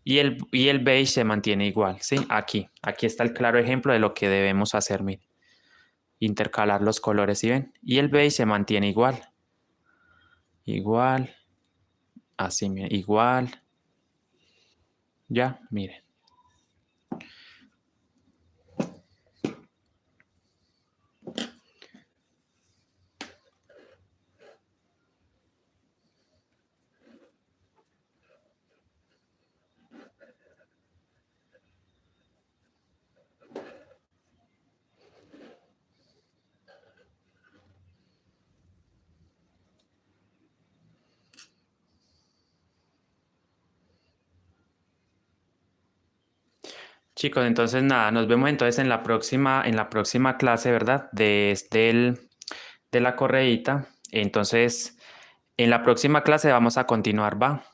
Y el beige se mantiene igual, ¿sí? Aquí está el claro ejemplo de lo que debemos hacer, miren. Intercalar los colores, ¿sí ven? Y el beige se mantiene igual. Igual. Así, miren, igual. Ya, miren. Chicos, entonces nada, nos vemos entonces en la próxima clase, ¿verdad? De la correíta. Entonces, en la próxima clase vamos a continuar, ¿va?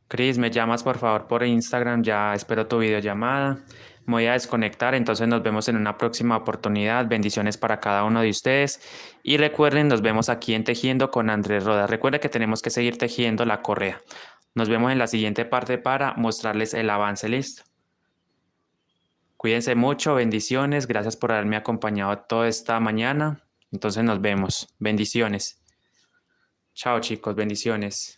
Cris, me llamas por favor por Instagram, ya espero tu videollamada. Me voy a desconectar, entonces nos vemos en una próxima oportunidad. Bendiciones para cada uno de ustedes. Y recuerden, nos vemos aquí en Tejiendo con Andrés Rodas. Recuerden que tenemos que seguir tejiendo la correa. Nos vemos en la siguiente parte para mostrarles el avance. Listo. Cuídense mucho, bendiciones. Gracias por haberme acompañado toda esta mañana. Entonces nos vemos. Bendiciones. Chao chicos, bendiciones.